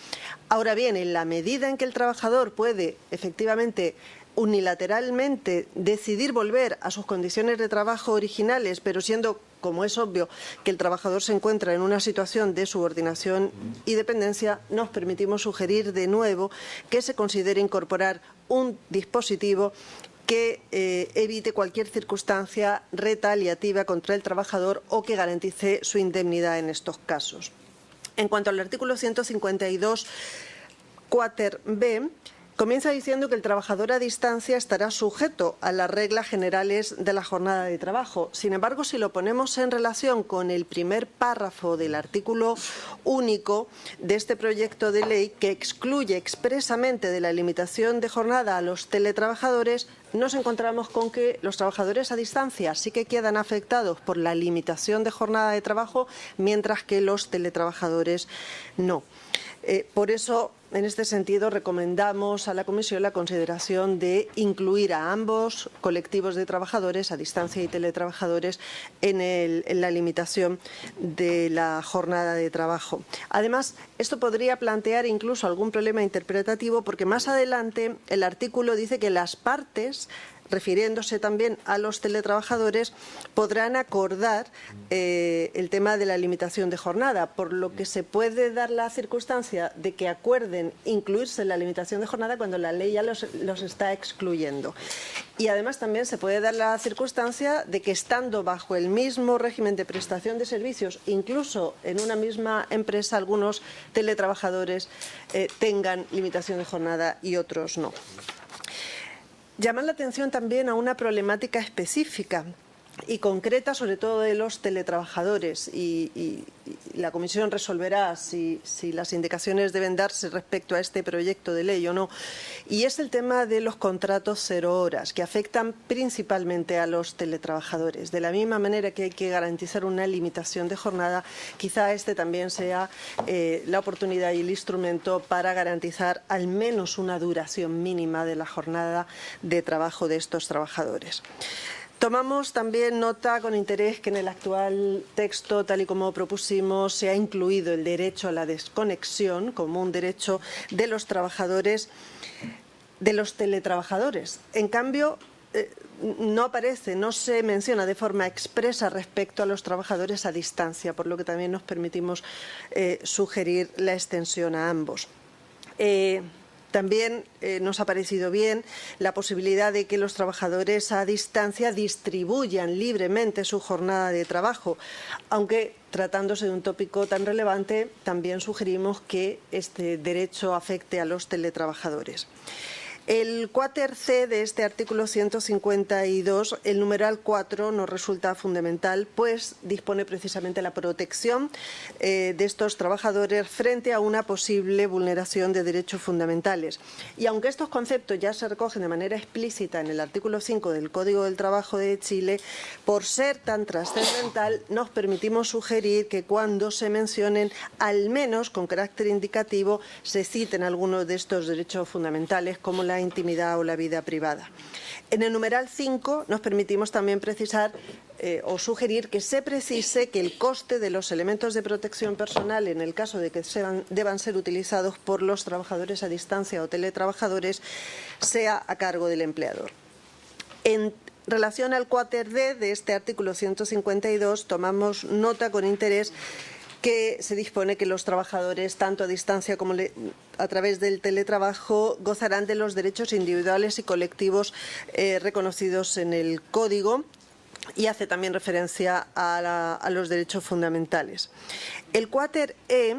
Ahora bien, en la medida en que el trabajador puede efectivamente unilateralmente decidir volver a sus condiciones de trabajo originales, pero siendo, como es obvio, que el trabajador se encuentra en una situación de subordinación y dependencia, nos permitimos sugerir de nuevo que se considere incorporar un dispositivo que evite cualquier circunstancia retaliativa contra el trabajador o que garantice su indemnidad en estos casos. En cuanto al artículo 152, cuater B, comienza diciendo que el trabajador a distancia estará sujeto a las reglas generales de la jornada de trabajo. Sin embargo, si lo ponemos en relación con el primer párrafo del artículo único de este proyecto de ley, que excluye expresamente de la limitación de jornada a los teletrabajadores, nos encontramos con que los trabajadores a distancia sí que quedan afectados por la limitación de jornada de trabajo, mientras que los teletrabajadores no. Por eso, en este sentido, recomendamos a la Comisión la consideración de incluir a ambos colectivos de trabajadores, a distancia y teletrabajadores, en la limitación de la jornada de trabajo. Además, esto podría plantear incluso algún problema interpretativo, porque más adelante el artículo dice que las partes, refiriéndose también a los teletrabajadores, podrán acordar el tema de la limitación de jornada, por lo que se puede dar la circunstancia de que acuerden incluirse en la limitación de jornada cuando la ley ya los está excluyendo. Y además también se puede dar la circunstancia de que, estando bajo el mismo régimen de prestación de servicios, incluso en una misma empresa, algunos teletrabajadores tengan limitación de jornada y otros no. Llaman la atención también a una problemática específica y concreta, sobre todo de los teletrabajadores, y la Comisión resolverá si las indicaciones deben darse respecto a este proyecto de ley o no, y es el tema de los contratos 0 horas, que afectan principalmente a los teletrabajadores. De la misma manera que hay que garantizar una limitación de jornada, quizá este también sea la oportunidad y el instrumento para garantizar al menos una duración mínima de la jornada de trabajo de estos trabajadores. Tomamos también nota con interés que en el actual texto, tal y como propusimos, se ha incluido el derecho a la desconexión como un derecho de los trabajadores, de los teletrabajadores. En cambio, no aparece, no se menciona de forma expresa respecto a los trabajadores a distancia, por lo que también nos permitimos sugerir la extensión a ambos. También nos ha parecido bien la posibilidad de que los trabajadores a distancia distribuyan libremente su jornada de trabajo, aunque tratándose de un tópico tan relevante, también sugerimos que este derecho afecte a los teletrabajadores. El cuater C de este artículo 152, el numeral 4, nos resulta fundamental, pues dispone precisamente la protección de estos trabajadores frente a una posible vulneración de derechos fundamentales. Y aunque estos conceptos ya se recogen de manera explícita en el artículo 5 del Código del Trabajo de Chile, por ser tan trascendental, nos permitimos sugerir que cuando se mencionen, al menos con carácter indicativo, se citen algunos de estos derechos fundamentales, como la intimidad o la vida privada. En el numeral 5 nos permitimos también precisar o sugerir que se precise que el coste de los elementos de protección personal, en el caso de que deban ser utilizados por los trabajadores a distancia o teletrabajadores, sea a cargo del empleador. En relación al cuáter D de este artículo 152, tomamos nota con interés que se dispone que los trabajadores, tanto a distancia como a través del teletrabajo, gozarán de los derechos individuales y colectivos reconocidos en el Código, y hace también referencia a los derechos fundamentales. El cuáter E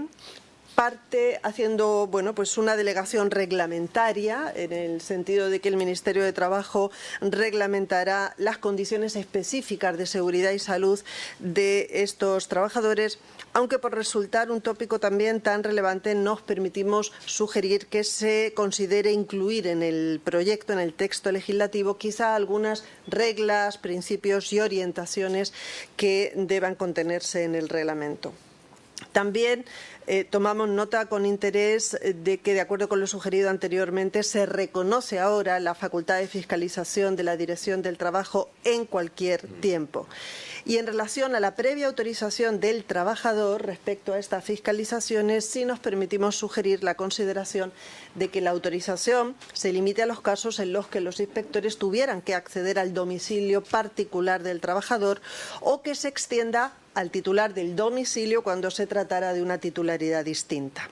parte haciendo pues una delegación reglamentaria, en el sentido de que el Ministerio de Trabajo reglamentará las condiciones específicas de seguridad y salud de estos trabajadores, aunque por resultar un tópico también tan relevante nos permitimos sugerir que se considere incluir en el proyecto, en el texto legislativo, quizá algunas reglas, principios y orientaciones que deban contenerse en el reglamento. También tomamos nota con interés de que, de acuerdo con lo sugerido anteriormente, se reconoce ahora la facultad de fiscalización de la Dirección del Trabajo en cualquier tiempo. Y en relación a la previa autorización del trabajador respecto a estas fiscalizaciones, sí nos permitimos sugerir la consideración de que la autorización se limite a los casos en los que los inspectores tuvieran que acceder al domicilio particular del trabajador, o que se extienda al titular del domicilio cuando se tratara de una titularidad distinta.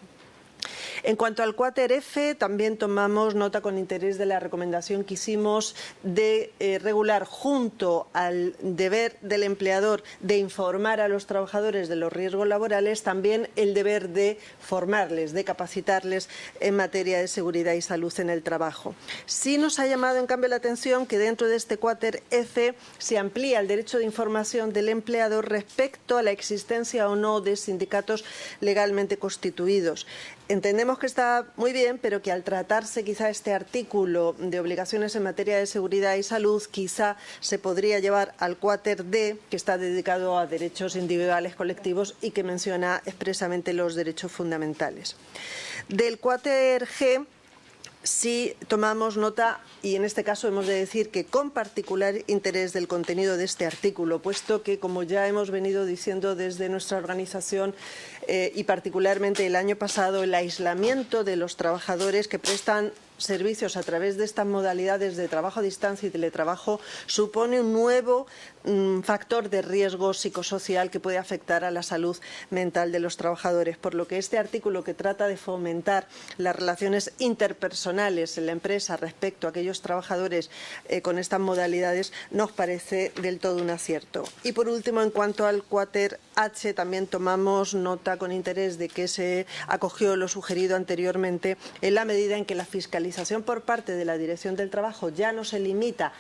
En cuanto al cuáter F, también tomamos nota con interés de la recomendación que hicimos de regular, junto al deber del empleador de informar a los trabajadores de los riesgos laborales, también el deber de formarles, de capacitarles en materia de seguridad y salud en el trabajo. Sí nos ha llamado, en cambio, la atención que dentro de este cuáter F se amplía el derecho de información del empleador respecto a la existencia o no de sindicatos legalmente constituidos. Entendemos que está muy bien, pero que al tratarse quizá este artículo de obligaciones en materia de seguridad y salud, quizá se podría llevar al cuáter D, que está dedicado a derechos individuales colectivos y que menciona expresamente los derechos fundamentales. Del cuáter G sí tomamos nota, y en este caso hemos de decir que con particular interés del contenido de este artículo, puesto que, como ya hemos venido diciendo desde nuestra organización y particularmente el año pasado, el aislamiento de los trabajadores que prestan servicios a través de estas modalidades de trabajo a distancia y teletrabajo supone un nuevo factor de riesgo psicosocial que puede afectar a la salud mental de los trabajadores, por lo que este artículo, que trata de fomentar las relaciones interpersonales en la empresa respecto a aquellos trabajadores con estas modalidades, nos parece del todo un acierto. Y por último, en cuanto al cuáter H, también tomamos nota con interés de que se acogió lo sugerido anteriormente, en la medida en que la fiscalización por parte de la Dirección del Trabajo ya no se limita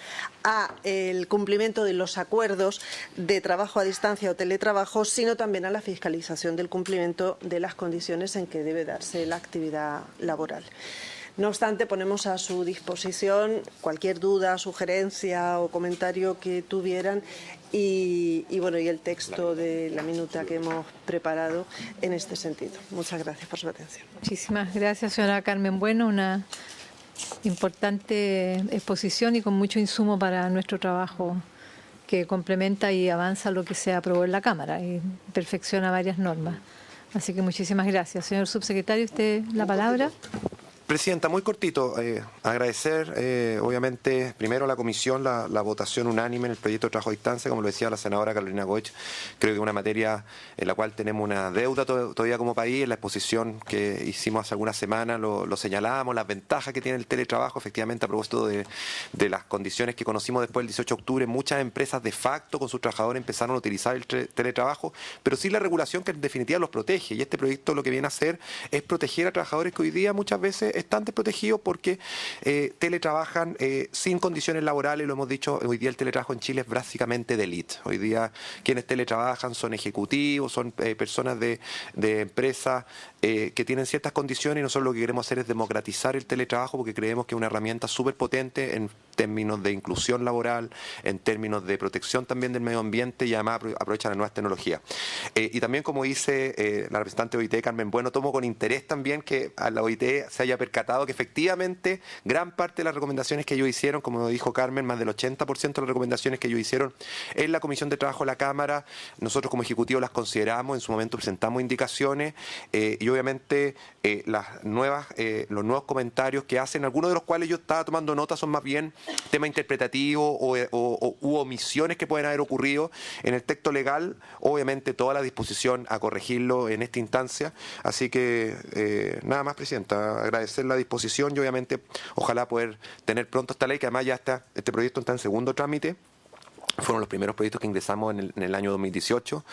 a el cumplimiento de los acuerdos de trabajo a distancia o teletrabajo, sino también a la fiscalización del cumplimiento de las condiciones en que debe darse la actividad laboral. No obstante, ponemos a su disposición cualquier duda, sugerencia o comentario que tuvieran y el texto de la minuta que hemos preparado en este sentido. Muchas gracias por su atención. Muchísimas gracias, señora Carmen Bueno. Una importante exposición y con mucho insumo para nuestro trabajo, que complementa y avanza lo que se aprobó en la Cámara y perfecciona varias normas. Así que muchísimas gracias. Señor subsecretario, usted la palabra. Presidenta, muy cortito, agradecer obviamente primero a la comisión la votación unánime en el proyecto de trabajo a distancia, como lo decía la senadora Carolina Goich. Creo que es una materia en la cual tenemos una deuda todavía como país. En la exposición que hicimos hace algunas semanas lo señalábamos, las ventajas que tiene el teletrabajo. Efectivamente, a propósito de las condiciones que conocimos después del 18 de octubre, muchas empresas de facto con sus trabajadores empezaron a utilizar el teletrabajo, pero sí la regulación que en definitiva los protege. Y este proyecto lo que viene a hacer es proteger a trabajadores que hoy día muchas veces están desprotegidos porque teletrabajan sin condiciones laborales. Lo hemos dicho, hoy día el teletrabajo en Chile es básicamente de élite. Hoy día quienes teletrabajan son ejecutivos, son personas de empresas que tienen ciertas condiciones, y nosotros lo que queremos hacer es democratizar el teletrabajo, porque creemos que es una herramienta súper potente en términos de inclusión laboral, en términos de protección también del medio ambiente, y además aprovecha las nuevas tecnologías. Y también, como dice la representante de OIT, Carmen Bueno, tomo con interés también que a la OIT se haya percatado que efectivamente gran parte de las recomendaciones que ellos hicieron, como dijo Carmen, más del 80% de las recomendaciones que ellos hicieron en la Comisión de Trabajo de la Cámara, nosotros como Ejecutivo las consideramos, en su momento presentamos indicaciones y obviamente los nuevos comentarios que hacen, algunos de los cuales yo estaba tomando nota, son más bien temas interpretativos u omisiones que pueden haber ocurrido en el texto legal. Obviamente toda la disposición a corregirlo en esta instancia, así que nada más, Presidenta, agradecer la disposición y obviamente ojalá poder tener pronto esta ley, que además ya está, este proyecto está en segundo trámite. Fueron los primeros proyectos que ingresamos en el año 2018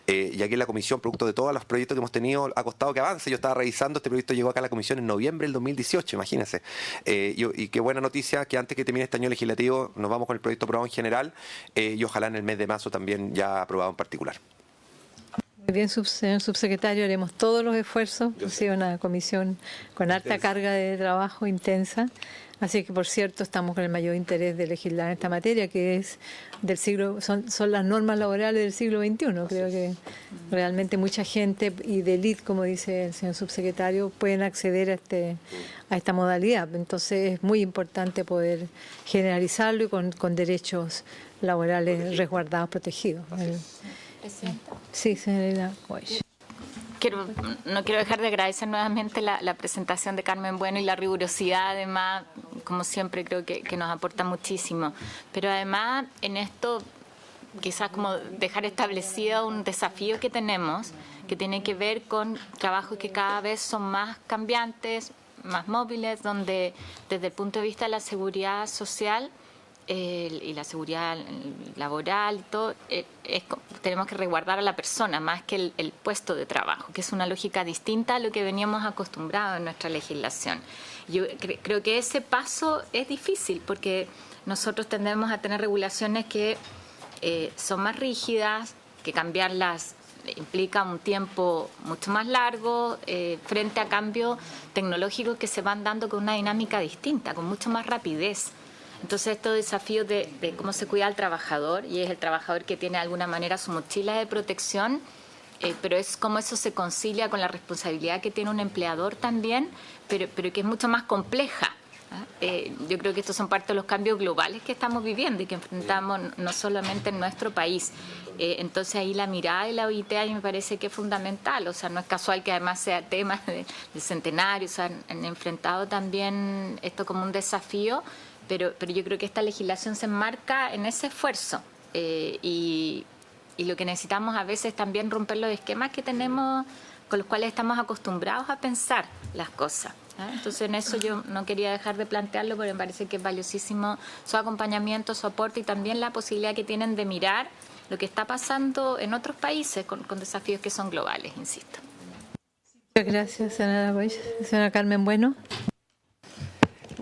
y aquí en la comisión, producto de todos los proyectos que hemos tenido, ha costado que avance. Yo estaba revisando, este proyecto llegó acá a la comisión en noviembre del 2018, imagínense. Y qué buena noticia que antes que termine este año legislativo nos vamos con el proyecto aprobado en general y ojalá en el mes de marzo también ya aprobado en particular. Muy bien, señor subsecretario, haremos todos los esfuerzos. Ha sido una comisión con harta carga de trabajo intensa. Así que, por cierto, estamos con el mayor interés de legislar en esta materia, que es del siglo, son las normas laborales del siglo XXI. Creo que realmente mucha gente y de élite, como dice el señor subsecretario, pueden acceder a esta modalidad. Entonces, es muy importante poder generalizarlo y con derechos laborales resguardados, protegidos. Sí, señora Goich. No quiero dejar de agradecer nuevamente la presentación de Carmen Bueno y la rigurosidad, además, como siempre, creo que nos aporta muchísimo. Pero además, en esto, quizás como dejar establecido un desafío que tenemos, que tiene que ver con trabajos que cada vez son más cambiantes, más móviles, donde desde el punto de vista de la seguridad social y la seguridad laboral y todo, tenemos que resguardar a la persona más que el puesto de trabajo, que es una lógica distinta a lo que veníamos acostumbrados en nuestra legislación. Yo creo que ese paso es difícil porque nosotros tendemos a tener regulaciones que son más rígidas, que cambiarlas implica un tiempo mucho más largo frente a cambios tecnológicos que se van dando con una dinámica distinta, con mucho más rapidez. Entonces, estos desafíos de cómo se cuida al trabajador, y es el trabajador que tiene de alguna manera su mochila de protección, pero es cómo eso se concilia con la responsabilidad que tiene un empleador también, pero que es mucho más compleja. Yo creo que estos son parte de los cambios globales que estamos viviendo y que enfrentamos no solamente en nuestro país. Entonces, ahí la mirada de la OIT a mí me parece que es fundamental. O sea, no es casual que además sea tema de centenario, o sea, han enfrentado también esto como un desafío. Pero yo creo que esta legislación se enmarca en ese esfuerzo y lo que necesitamos a veces es también romper los esquemas que tenemos, con los cuales estamos acostumbrados a pensar las cosas. Entonces, en eso yo no quería dejar de plantearlo porque me parece que es valiosísimo su acompañamiento, su aporte y también la posibilidad que tienen de mirar lo que está pasando en otros países con desafíos que son globales, insisto. Muchas gracias, señora Goich. Señora Carmen Bueno.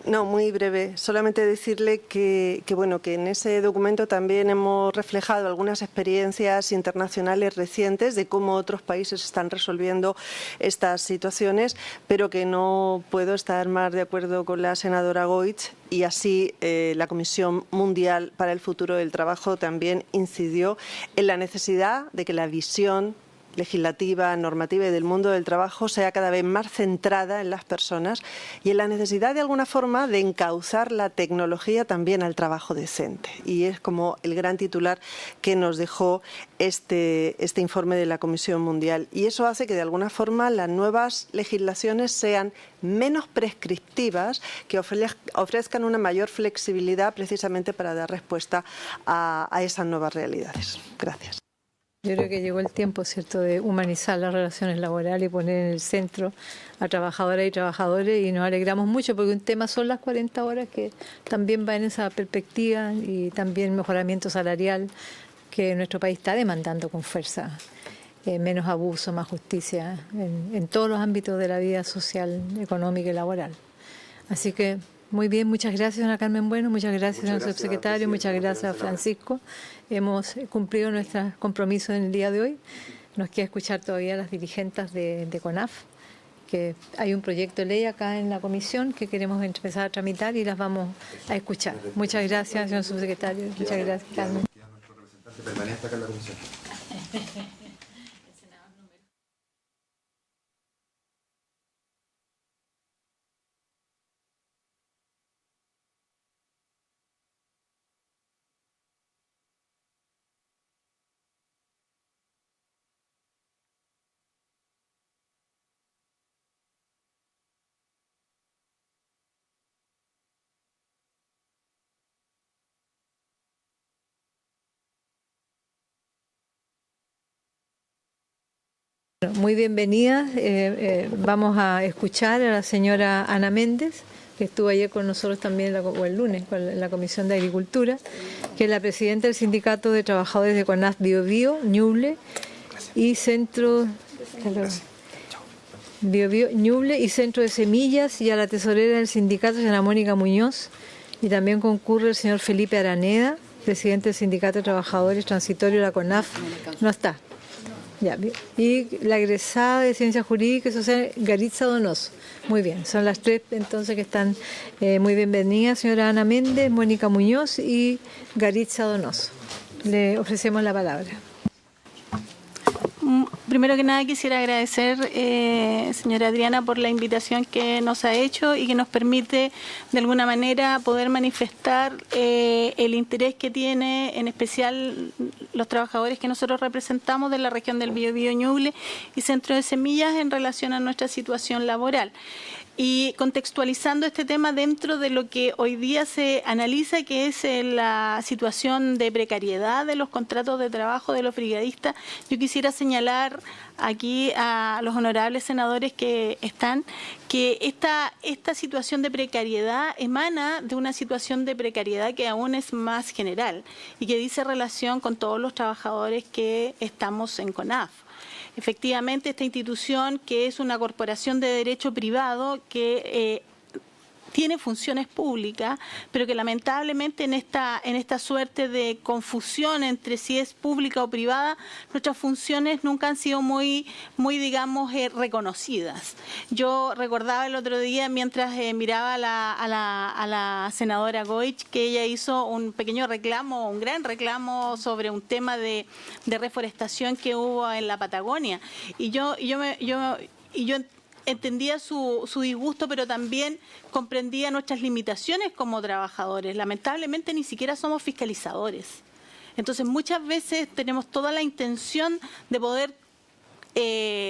No, muy breve. Solamente decirle que en ese documento también hemos reflejado algunas experiencias internacionales recientes de cómo otros países están resolviendo estas situaciones, pero que no puedo estar más de acuerdo con la senadora Goich y así la Comisión Mundial para el Futuro del Trabajo también incidió en la necesidad de que la visión legislativa, normativa y del mundo del trabajo sea cada vez más centrada en las personas y en la necesidad de alguna forma de encauzar la tecnología también al trabajo decente. Y es como el gran titular que nos dejó este informe de la Comisión Mundial. Y eso hace que de alguna forma las nuevas legislaciones sean menos prescriptivas, que ofrezcan una mayor flexibilidad precisamente para dar respuesta a esas nuevas realidades. Gracias. Yo creo que llegó el tiempo, ¿cierto?, de humanizar las relaciones laborales y poner en el centro a trabajadoras y trabajadores, y nos alegramos mucho porque un tema son las 40 horas que también va en esa perspectiva y también mejoramiento salarial que nuestro país está demandando con fuerza. Menos abuso, más justicia en todos los ámbitos de la vida social, económica y laboral. Así que muy bien, muchas gracias, señora Carmen Bueno, muchas gracias, señor subsecretario, muchas gracias, Francisco. Hemos cumplido nuestros compromisos en el día de hoy. Nos queda escuchar todavía a las dirigentes de CONAF, que hay un proyecto de ley acá en la comisión que queremos empezar a tramitar y las vamos a escuchar. Muchas gracias, señor subsecretario. Muchas gracias, Carmen. Nuestro representante permanente acá en la comisión. Muy bienvenida. Vamos a escuchar a la señora Ana Méndez, que estuvo ayer con nosotros también, o el lunes, en la Comisión de Agricultura, que es la presidenta del Sindicato de Trabajadores de CONAF Biobío, Ñuble, y Centro Biobío, Ñuble y Centro de Semillas, y a la tesorera del sindicato, señora Mónica Muñoz, y también concurre el señor Felipe Araneda, presidente del Sindicato de Trabajadores Transitorio de la CONAF. No está. Ya, y la egresada de Ciencias Jurídicas y Sociales, Garitza Donoso. Muy bien, son las tres entonces que están muy bienvenidas, señora Ana Méndez, Mónica Muñoz y Garitza Donoso. Le ofrecemos la palabra. Primero que nada quisiera agradecer, señora Adriana, por la invitación que nos ha hecho y que nos permite de alguna manera poder manifestar el interés que tiene en especial los trabajadores que nosotros representamos de la región del Biobío, Ñuble y Centro de Semillas en relación a nuestra situación laboral. Y contextualizando este tema dentro de lo que hoy día se analiza, que es la situación de precariedad de los contratos de trabajo de los brigadistas, yo quisiera señalar aquí a los honorables senadores que están, que esta situación de precariedad emana de una situación de precariedad que aún es más general y que dice relación con todos los trabajadores que estamos en CONAF. Efectivamente, esta institución, que es una corporación de derecho privado que tiene funciones públicas, pero que lamentablemente en esta suerte de confusión entre si es pública o privada, nuestras funciones nunca han sido muy digamos, reconocidas. Yo recordaba el otro día, mientras miraba a la senadora Goich, que ella hizo un pequeño reclamo, un gran reclamo sobre un tema de reforestación que hubo en la Patagonia. Y yo entendía su disgusto, pero también comprendía nuestras limitaciones como trabajadores. Lamentablemente ni siquiera somos fiscalizadores. Entonces muchas veces tenemos toda la intención de poder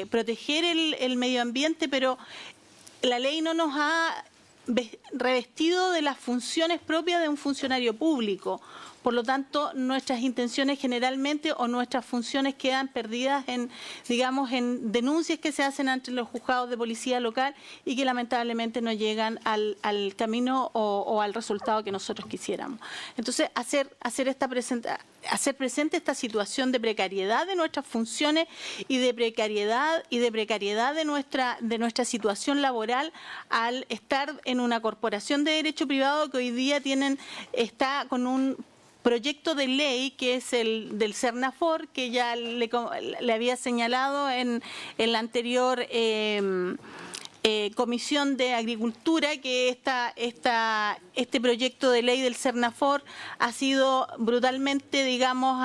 proteger el medio ambiente, pero la ley no nos ha revestido de las funciones propias de un funcionario público. Por lo tanto, nuestras intenciones generalmente o nuestras funciones quedan perdidas en, digamos, en denuncias que se hacen ante los juzgados de policía local y que lamentablemente no llegan al camino o al resultado que nosotros quisiéramos. Entonces, hacer presente esta situación de precariedad de nuestras funciones y de precariedad de nuestra situación laboral al estar en una corporación de derecho privado que hoy día está con un proyecto de ley que es el del Cernafor, que ya le había señalado en la anterior Comisión de Agricultura, que este proyecto de ley del Cernafor ha sido brutalmente, digamos,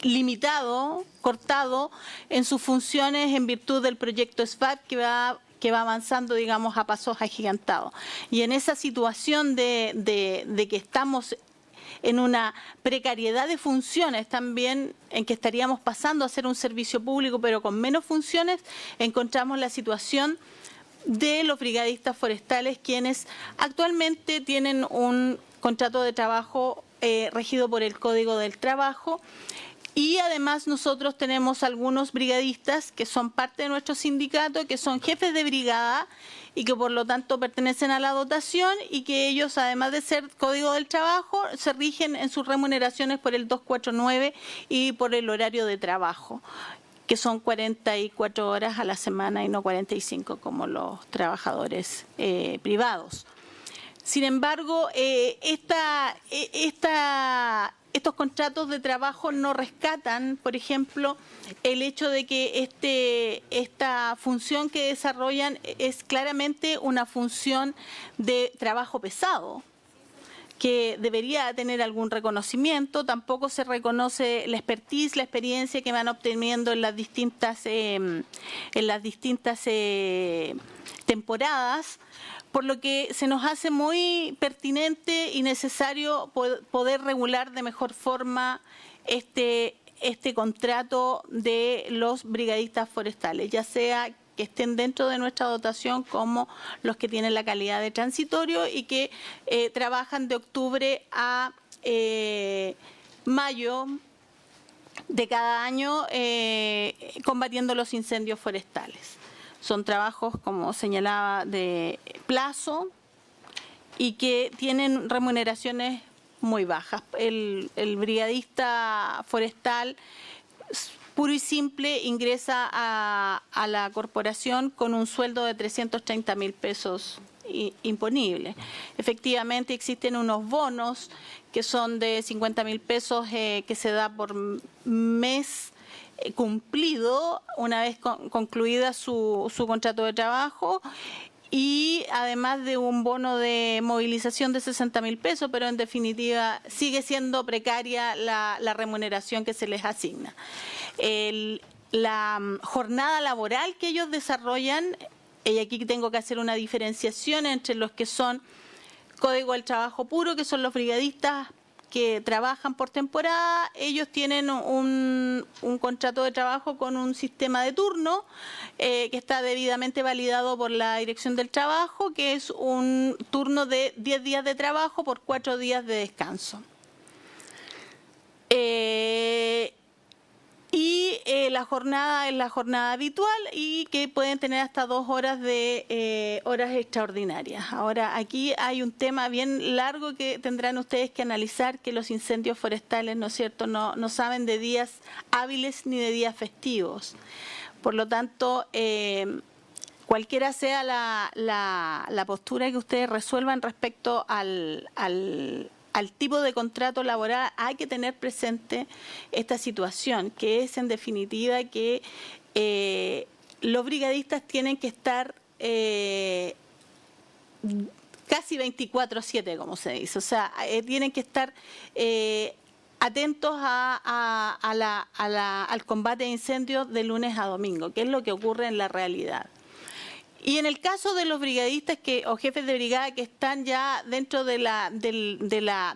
limitado, cortado en sus funciones en virtud del proyecto SVAP que va avanzando, digamos, a pasos agigantados. Y en esa situación de que estamos en una precariedad de funciones también, en que estaríamos pasando a ser un servicio público pero con menos funciones, encontramos la situación de los brigadistas forestales, quienes actualmente tienen un contrato de trabajo regido por el Código del Trabajo. Y además nosotros tenemos algunos brigadistas que son parte de nuestro sindicato, que son jefes de brigada y que por lo tanto pertenecen a la dotación y que ellos, además de ser Código del Trabajo, se rigen en sus remuneraciones por el 249 y por el horario de trabajo, que son 44 horas a la semana y no 45 como los trabajadores privados. Sin embargo, estos contratos de trabajo no rescatan, por ejemplo, el hecho de que esta función que desarrollan es claramente una función de trabajo pesado, que debería tener algún reconocimiento. Tampoco se reconoce la expertise, la experiencia que van obteniendo en las distintas temporadas, por lo que se nos hace muy pertinente y necesario poder regular de mejor forma este contrato de los brigadistas forestales, ya sea que estén dentro de nuestra dotación como los que tienen la calidad de transitorio y que trabajan de octubre a mayo de cada año combatiendo los incendios forestales. Son trabajos, como señalaba, de plazo y que tienen remuneraciones muy bajas. El brigadista forestal puro y simple ingresa a la corporación con un sueldo de 330.000 pesos imponibles. Efectivamente existen unos bonos que son de 50.000 pesos que se da por mes cumplido una vez concluida su contrato de trabajo, y además de un bono de movilización de 60.000 pesos, pero en definitiva sigue siendo precaria la remuneración que se les asigna. La jornada laboral que ellos desarrollan, y aquí tengo que hacer una diferenciación entre los que son Código del Trabajo puro, que son los brigadistas que trabajan por temporada. Ellos tienen un contrato de trabajo con un sistema de turno que está debidamente validado por la Dirección del Trabajo, que es un turno de 10 días de trabajo por 4 días de descanso. La jornada es la jornada habitual y que pueden tener hasta 2 horas de horas extraordinarias. Ahora, aquí hay un tema bien largo que tendrán ustedes que analizar, que los incendios forestales, ¿no es cierto?, no saben de días hábiles ni de días festivos. Por lo tanto, cualquiera sea la postura que ustedes resuelvan respecto al tipo de contrato laboral, hay que tener presente esta situación, que es en definitiva que los brigadistas tienen que estar casi 24/7, como se dice, o sea, tienen que estar atentos al combate de incendios de lunes a domingo, que es lo que ocurre en la realidad. Y en el caso de los brigadistas o jefes de brigada que están ya dentro de la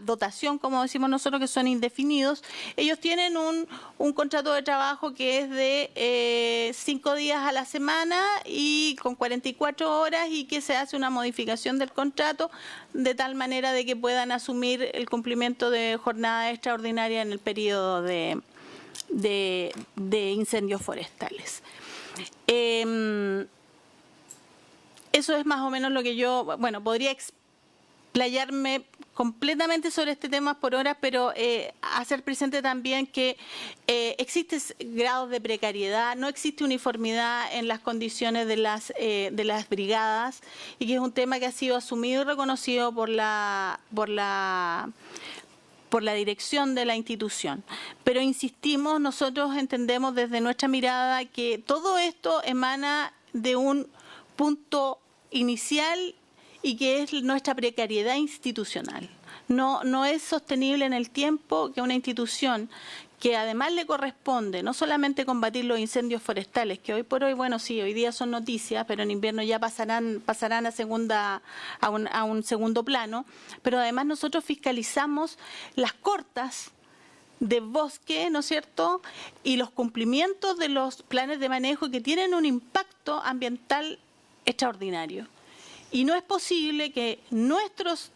dotación, como decimos nosotros, que son indefinidos, ellos tienen un contrato de trabajo que es de 5 días a la semana y con 44 horas, y que se hace una modificación del contrato de tal manera de que puedan asumir el cumplimiento de jornada extraordinaria en el periodo de incendios forestales. Eso es más o menos lo que yo, bueno, podría explayarme completamente sobre este tema por horas, pero hacer presente también que existen grados de precariedad, no existe uniformidad en las condiciones de las brigadas, y que es un tema que ha sido asumido y reconocido por la dirección de la institución. Pero insistimos, nosotros entendemos desde nuestra mirada que todo esto emana de un punto inicial, y que es nuestra precariedad institucional. No es sostenible en el tiempo que una institución que además le corresponde no solamente combatir los incendios forestales, que hoy por hoy, bueno, sí, hoy día son noticias, pero en invierno ya pasarán a un segundo plano, pero además nosotros fiscalizamos las cortas de bosque, ¿no es cierto?, y los cumplimientos de los planes de manejo que tienen un impacto ambiental extraordinario. Y no es posible que nuestros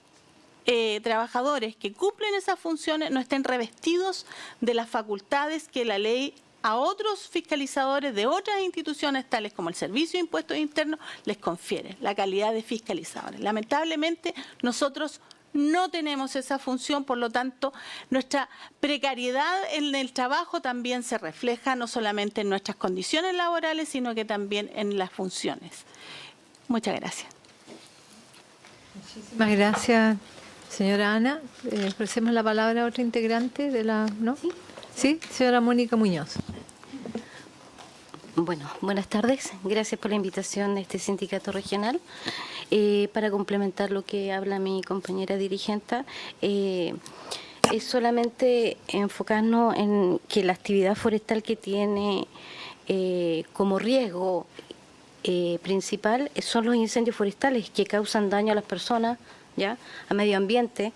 trabajadores que cumplen esas funciones no estén revestidos de las facultades que la ley a otros fiscalizadores de otras instituciones, tales como el Servicio de Impuestos Internos, les confiere la calidad de fiscalizadores. Lamentablemente, nosotros no tenemos esa función, por lo tanto, nuestra precariedad en el trabajo también se refleja no solamente en nuestras condiciones laborales, sino que también en las funciones. Muchas gracias. Muchísimas gracias, señora Ana. Ofrecemos la palabra a otra integrante de la... ¿no? Sí, señora Mónica Muñoz. Bueno, buenas tardes. Gracias por la invitación de este sindicato regional. Para complementar lo que habla mi compañera dirigente, es solamente enfocarnos en que la actividad forestal que tiene como riesgo principal son los incendios forestales, que causan daño a las personas, ¿ya?, a medio ambiente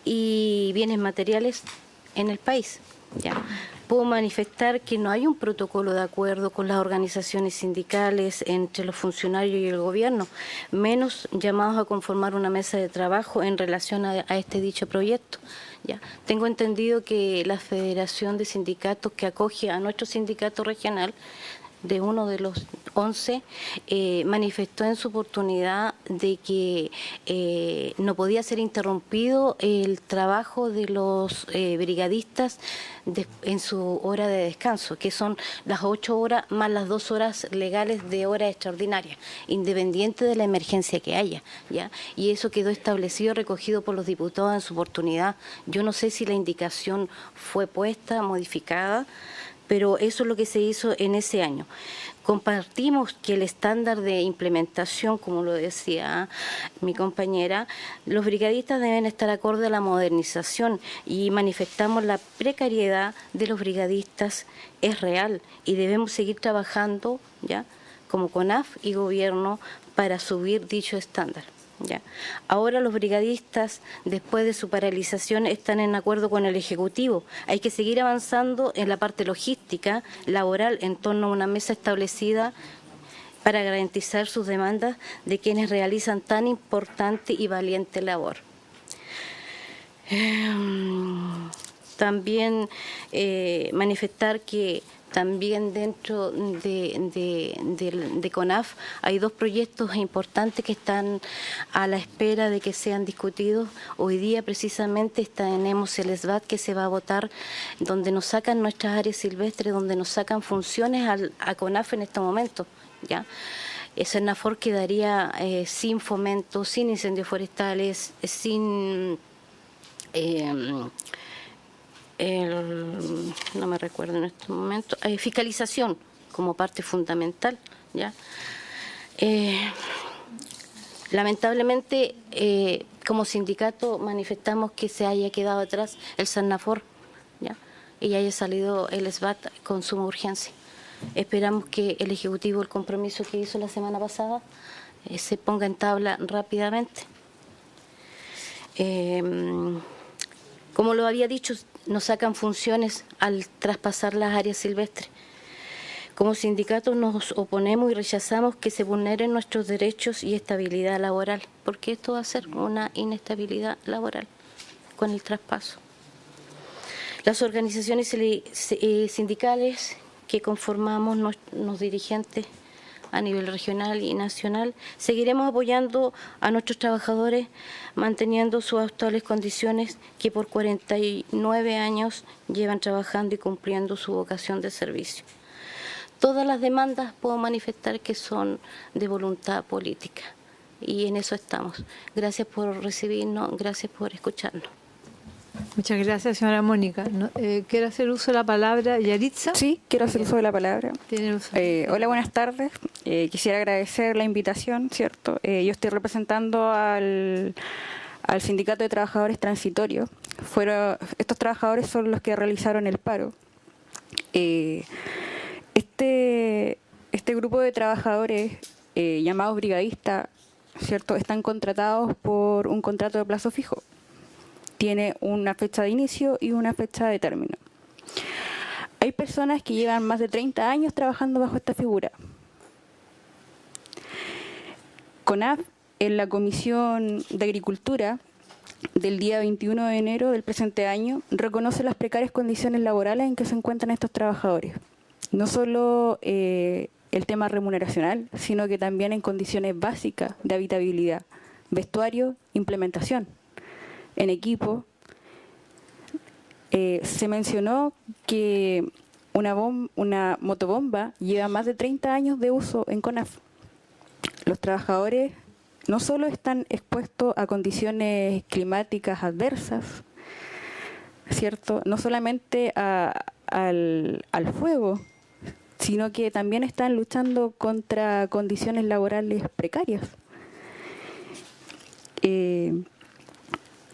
y bienes materiales en el país. ¿Ya? Puedo manifestar que no hay un protocolo de acuerdo con las organizaciones sindicales entre los funcionarios y el gobierno, menos llamados a conformar una mesa de trabajo en relación a este dicho proyecto. ¿Ya? Tengo entendido que la Federación de Sindicatos, que acoge a nuestro sindicato regional, de uno de los 11, manifestó en su oportunidad de que no podía ser interrumpido el trabajo de los brigadistas en su hora de descanso, que son las 8 horas más las 2 horas legales de hora extraordinaria, independiente de la emergencia que haya, ¿ya? Y eso quedó establecido, recogido por los diputados en su oportunidad. Yo no sé si la indicación fue puesta, modificada, pero eso es lo que se hizo en ese año. Compartimos que el estándar de implementación, como lo decía mi compañera, los brigadistas deben estar acorde a la modernización y manifestamos la precariedad de los brigadistas es real y debemos seguir trabajando, ¿ya?, como CONAF y gobierno para subir dicho estándar. ¿Ya? Ahora los brigadistas, después de su paralización, están en acuerdo con el Ejecutivo. Hay que seguir avanzando en la parte logística, laboral, en torno a una mesa establecida para garantizar sus demandas de quienes realizan tan importante y valiente labor. También manifestar que también dentro de CONAF hay 2 proyectos importantes que están a la espera de que sean discutidos. Hoy día precisamente tenemos el SBAT que se va a votar, donde nos sacan nuestras áreas silvestres, donde nos sacan funciones a CONAF en este momento, ¿ya? Senafor quedaría sin fomento, sin incendios forestales, sin... no me recuerdo en este momento, fiscalización como parte fundamental, ¿ya? Lamentablemente, como sindicato manifestamos que se haya quedado atrás el Senafor, ¿ya?, y haya salido el SBAT con suma urgencia. Esperamos que el Ejecutivo, el compromiso que hizo la semana pasada, se ponga en tabla rápidamente. Como lo había dicho, nos sacan funciones al traspasar las áreas silvestres. Como sindicato nos oponemos y rechazamos que se vulneren nuestros derechos y estabilidad laboral, porque esto va a ser una inestabilidad laboral con el traspaso. Las organizaciones sindicales que conformamos los dirigentes a nivel regional y nacional, seguiremos apoyando a nuestros trabajadores, manteniendo sus actuales condiciones que por 49 años llevan trabajando y cumpliendo su vocación de servicio. Todas las demandas puedo manifestar que son de voluntad política y en eso estamos. Gracias por recibirnos, gracias por escucharnos. Muchas gracias, señora Mónica. ¿Quiere hacer uso de la palabra Yaritza? Sí, quiero hacer uso de la palabra. Hola, buenas tardes. Quisiera agradecer la invitación, ¿cierto? Yo estoy representando al Sindicato de Trabajadores Transitorios. Estos trabajadores son los que realizaron el paro. Este grupo de trabajadores llamados brigadistas, ¿cierto?, están contratados por un contrato de plazo fijo. Tiene una fecha de inicio y una fecha de término. Hay personas que llevan más de 30 años trabajando bajo esta figura. CONAF, en la Comisión de Agricultura del día 21 de enero del presente año, reconoce las precarias condiciones laborales en que se encuentran estos trabajadores. No solo el tema remuneracional, sino que también en condiciones básicas de habitabilidad, vestuario, implementación en equipo. Se mencionó que una motobomba lleva más de 30 años de uso en CONAF. Los trabajadores no solo están expuestos a condiciones climáticas adversas, ¿cierto?, no solamente al fuego, sino que también están luchando contra condiciones laborales precarias.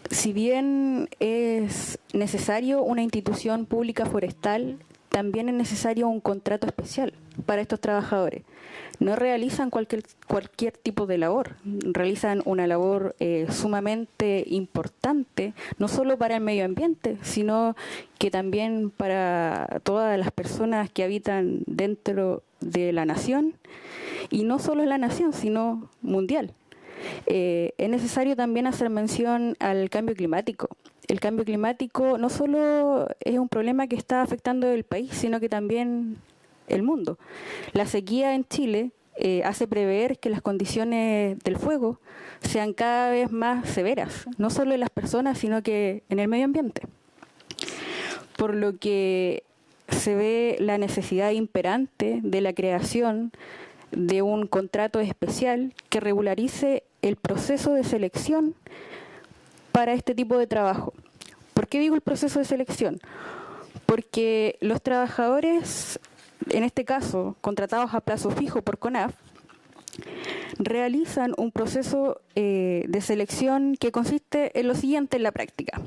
Si bien es necesario una institución pública forestal, también es necesario un contrato especial para estos trabajadores. No realizan cualquier tipo de labor, realizan una labor sumamente importante, no solo para el medio ambiente, sino que también para todas las personas que habitan dentro de la nación, y no solo en la nación, sino mundial. Es necesario también hacer mención al cambio climático. El cambio climático no solo es un problema que está afectando el país, sino que también el mundo. La sequía en Chile hace prever que las condiciones del fuego sean cada vez más severas, no solo en las personas, sino que en el medio ambiente. Por lo que se ve la necesidad imperante de la creación de un contrato especial que regularice el proceso de selección para este tipo de trabajo. ¿Por qué digo el proceso de selección? Porque los trabajadores, en este caso contratados a plazo fijo por CONAF, realizan un proceso de selección que consiste en lo siguiente en la práctica.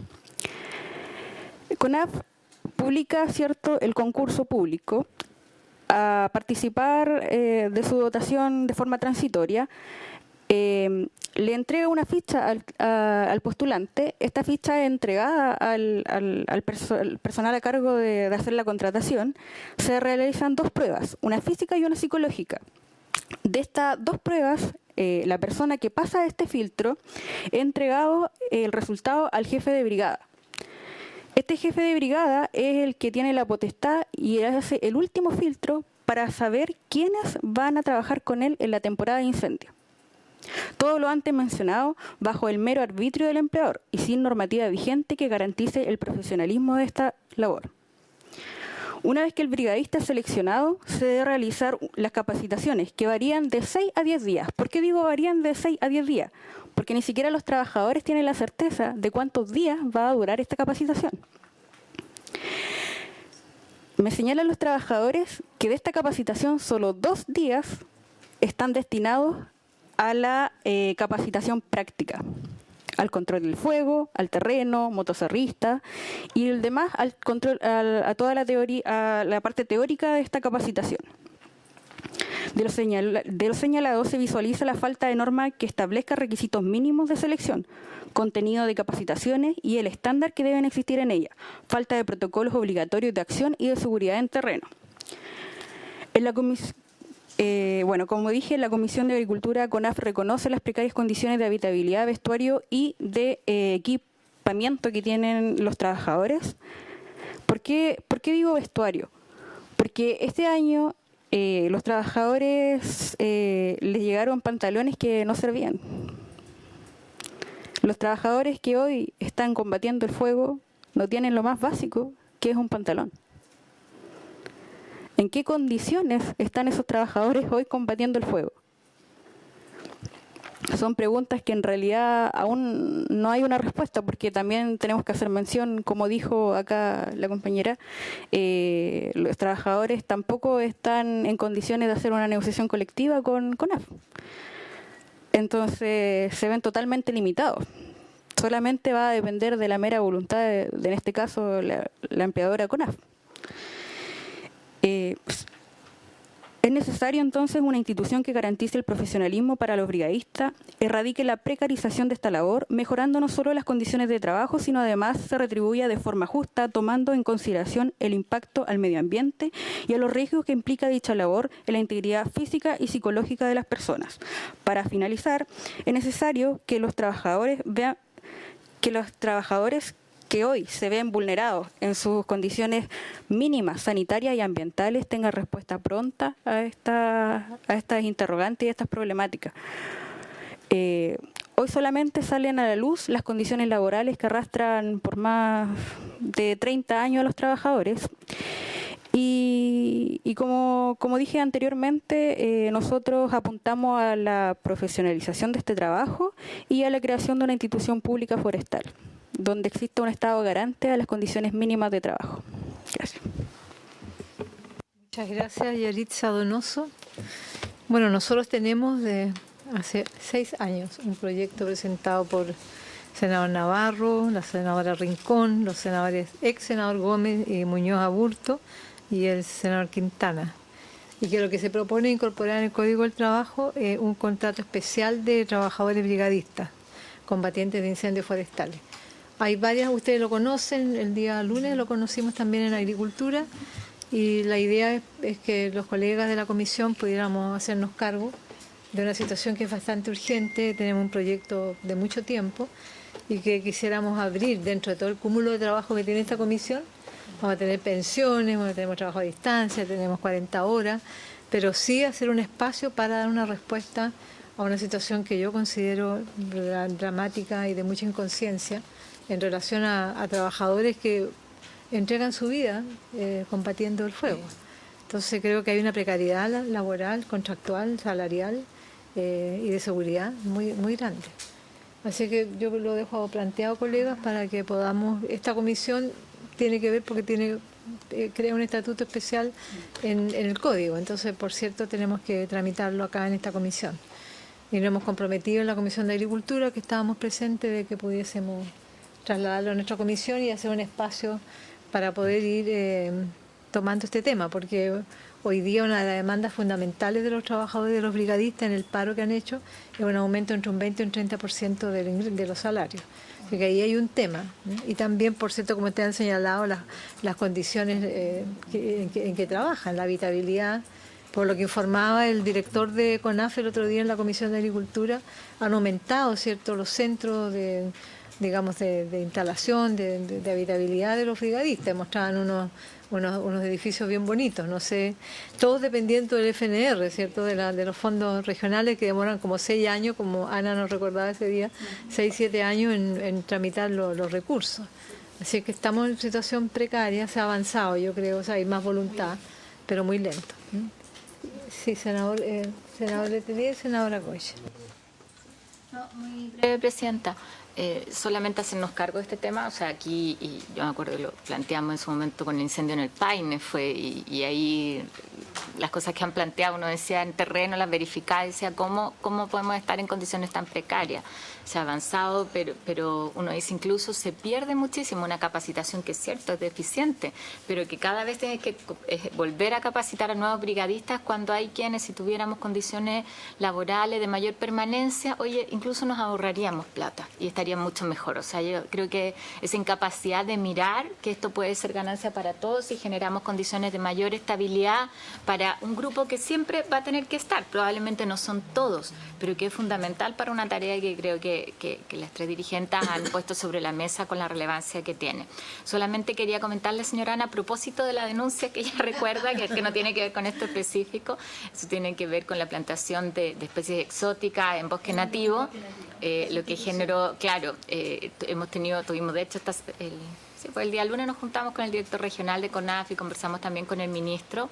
CONAF publica, ¿cierto?, el concurso público a participar de su dotación de forma transitoria. Le entrega una ficha al postulante. Esta ficha es entregada al personal a cargo de hacer la contratación. Se realizan 2 pruebas, una física y una psicológica. De estas 2 pruebas, la persona que pasa este filtro es entregado el resultado al jefe de brigada. Este jefe de brigada es el que tiene la potestad y hace el último filtro para saber quiénes van a trabajar con él en la temporada de incendio. Todo lo antes mencionado bajo el mero arbitrio del empleador y sin normativa vigente que garantice el profesionalismo de esta labor. Una vez que el brigadista es seleccionado, se debe realizar las capacitaciones, que varían de 6 a 10 días. ¿Por qué digo varían de 6 a 10 días? Porque ni siquiera los trabajadores tienen la certeza de cuántos días va a durar esta capacitación. Me señalan los trabajadores que de esta capacitación solo 2 días están destinados a la capacitación práctica, al control del fuego, al terreno, motoserrista, y el demás al control, a toda la teoría, a la parte teórica de esta capacitación. De lo señalado se visualiza la falta de norma que establezca requisitos mínimos de selección, contenido de capacitaciones y el estándar que deben existir en ella, falta de protocolos obligatorios de acción y de seguridad en terreno. En la como dije, la Comisión de Agricultura, CONAF, reconoce las precarias condiciones de habitabilidad, vestuario y de equipamiento que tienen los trabajadores. ¿Por qué digo vestuario? Porque este año los trabajadores les llegaron pantalones que no servían. Los trabajadores que hoy están combatiendo el fuego no tienen lo más básico, que es un pantalón. ¿En qué condiciones están esos trabajadores hoy combatiendo el fuego? Son preguntas que en realidad aún no hay una respuesta, porque también tenemos que hacer mención, como dijo acá la compañera, los trabajadores tampoco están en condiciones de hacer una negociación colectiva con CONAF. Entonces se ven totalmente limitados. Solamente va a depender de la mera voluntad de en este caso, la empleadora CONAF. Es necesario entonces una institución que garantice el profesionalismo para los brigadistas, erradique la precarización de esta labor, mejorando no solo las condiciones de trabajo, sino además se retribuya de forma justa, tomando en consideración el impacto al medio ambiente y a los riesgos que implica dicha labor en la integridad física y psicológica de las personas. Para finalizar, es necesario que los trabajadores vean que hoy se ven vulnerados en sus condiciones mínimas sanitarias y ambientales tengan respuesta pronta a estas interrogantes y a estas problemáticas. Hoy solamente salen a la luz las condiciones laborales que arrastran por más de 30 años a los trabajadores. Y como dije anteriormente, nosotros apuntamos a la profesionalización de este trabajo y a la creación de una institución pública forestal, donde exista un Estado garante a las condiciones mínimas de trabajo. Gracias. Muchas gracias, Yaritza Donoso. Bueno, nosotros tenemos de hace 6 años un proyecto presentado por el senador Navarro, la senadora Rincón, los senadores ex senador Gómez y Muñoz Aburto y el senador Quintana. y que lo que se propone es incorporar en el Código del Trabajo un contrato especial de trabajadores brigadistas, combatientes de incendios forestales. Hay varias, ustedes lo conocen, el día lunes lo conocimos también en Agricultura, y la idea es que los colegas de la comisión pudiéramos hacernos cargo de una situación que es bastante urgente. Tenemos un proyecto de mucho tiempo y que quisiéramos abrir dentro de todo el cúmulo de trabajo que tiene esta comisión. Vamos a tener pensiones, tenemos trabajo a distancia, tenemos 40 horas, pero sí hacer un espacio para dar una respuesta a una situación que yo considero dramática y de mucha inconsciencia en relación a trabajadores que entregan su vida combatiendo el fuego. Entonces creo que hay una precariedad laboral, contractual, salarial y de seguridad muy grande. Así que yo lo dejo planteado, colegas, para que podamos, esta comisión tiene que ver porque crea un estatuto especial en el código, entonces por cierto tenemos que tramitarlo acá en esta comisión. Y nos hemos comprometido en la Comisión de Agricultura, que estábamos presentes, de que pudiésemos trasladarlo a nuestra comisión y hacer un espacio para poder ir tomando este tema, porque hoy día una de las demandas fundamentales de los trabajadores, de los brigadistas en el paro que han hecho, es un aumento entre un 20 y un 30% de los salarios. Porque ahí hay un tema, ¿no? Y también, por cierto, como ustedes han señalado, las condiciones en que trabajan, la habitabilidad. Por lo que informaba el director de CONAF el otro día en la Comisión de Agricultura, han aumentado, ¿cierto?, los centros de instalación, de habitabilidad de los brigadistas. Mostraban unos edificios bien bonitos, no sé, todos dependiendo del FNR, ¿cierto?, de los fondos regionales, que demoran como 6 años, como Ana nos recordaba ese día, 6, 7 años en tramitar los recursos. Así que estamos en situación precaria, se ha avanzado, yo creo, o sea, hay más voluntad, pero muy lento. Sí, senador Letelier, senadora Goya. No, muy breve, Presidenta. Solamente hacernos cargo de este tema, o sea, aquí, y yo me acuerdo que lo planteamos en su momento con el incendio en el Paine, y ahí las cosas que han planteado, uno decía en terreno, las verificaba, decía cómo podemos estar en condiciones tan precarias. Se ha avanzado, pero uno dice incluso se pierde muchísimo una capacitación que es cierto, es deficiente, pero que cada vez tiene que volver a capacitar a nuevos brigadistas cuando hay quienes, si tuviéramos condiciones laborales de mayor permanencia, oye, incluso nos ahorraríamos plata y estaría mucho mejor. O sea, yo creo que esa incapacidad de mirar que esto puede ser ganancia para todos y generamos condiciones de mayor estabilidad para un grupo que siempre va a tener que estar, probablemente no son todos, pero que es fundamental para una tarea que creo que las 3 dirigentes han puesto sobre la mesa con la relevancia que tiene. Solamente quería comentarle, señora Ana, a propósito de la denuncia que ella recuerda, que no tiene que ver con esto específico, eso tiene que ver con la plantación de especies exóticas en bosque nativo, lo que generó, claro, tuvimos de hecho el día lunes nos juntamos con el director regional de CONAF y conversamos también con el ministro,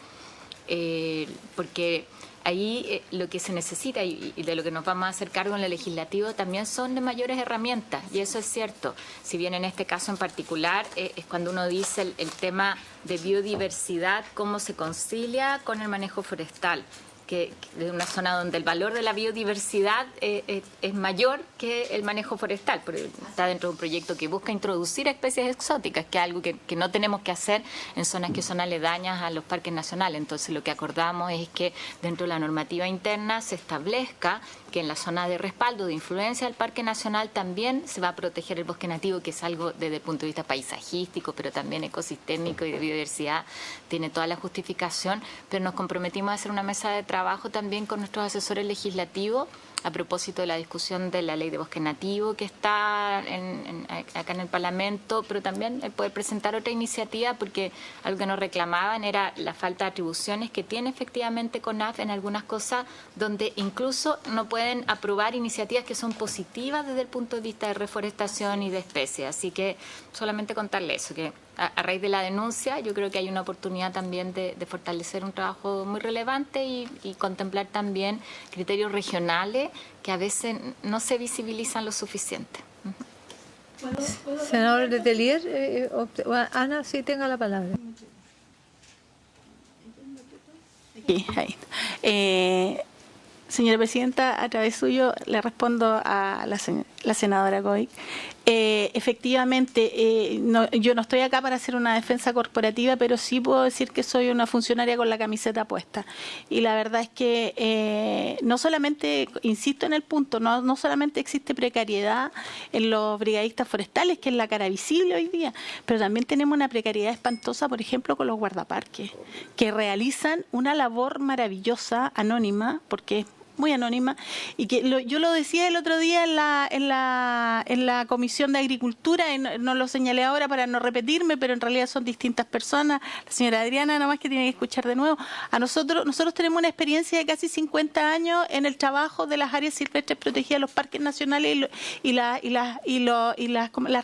porque ahí lo que se necesita y de lo que nos vamos a hacer cargo en el legislativo también son de mayores herramientas, y eso es cierto. Si bien en este caso en particular es cuando uno dice el tema de biodiversidad, cómo se concilia con el manejo forestal, que de una zona donde el valor de la biodiversidad es mayor que el manejo forestal, porque está dentro de un proyecto que busca introducir especies exóticas, que es algo que no tenemos que hacer en zonas que son aledañas a los parques nacionales. Entonces lo que acordamos es que dentro de la normativa interna se establezca que en la zona de respaldo, de influencia del Parque Nacional, también se va a proteger el bosque nativo, que es algo desde el punto de vista paisajístico, pero también ecosistémico y de biodiversidad, tiene toda la justificación, pero nos comprometimos a hacer una mesa de trabajo también con nuestros asesores legislativos a propósito de la discusión de la ley de bosque nativo que está acá en el Parlamento, pero también poder presentar otra iniciativa, porque algo que nos reclamaban era la falta de atribuciones que tiene efectivamente CONAF en algunas cosas, donde incluso no pueden aprobar iniciativas que son positivas desde el punto de vista de reforestación y de especies. Así que solamente contarle eso, que a raíz de la denuncia yo creo que hay una oportunidad también de fortalecer un trabajo muy relevante y contemplar también criterios regionales que a veces no se visibilizan lo suficiente. Senador Letelier, Ana, sí, tenga la palabra. Señora Presidenta, a través suyo le respondo a la senadora Goy. Efectivamente, yo no estoy acá para hacer una defensa corporativa, pero sí puedo decir que soy una funcionaria con la camiseta puesta. Y la verdad es que no solamente, insisto en el punto, no solamente existe precariedad en los brigadistas forestales, que es la cara visible hoy día, pero también tenemos una precariedad espantosa, por ejemplo, con los guardaparques, que realizan una labor maravillosa, anónima, porque es muy anónima, y que yo lo decía el otro día en la Comisión de Agricultura, y no lo señalé ahora para no repetirme, pero en realidad son distintas personas. La señora Adriana nomás que tiene que escuchar de nuevo. Nosotros tenemos una experiencia de casi 50 años en el trabajo de las áreas silvestres protegidas, los parques nacionales y las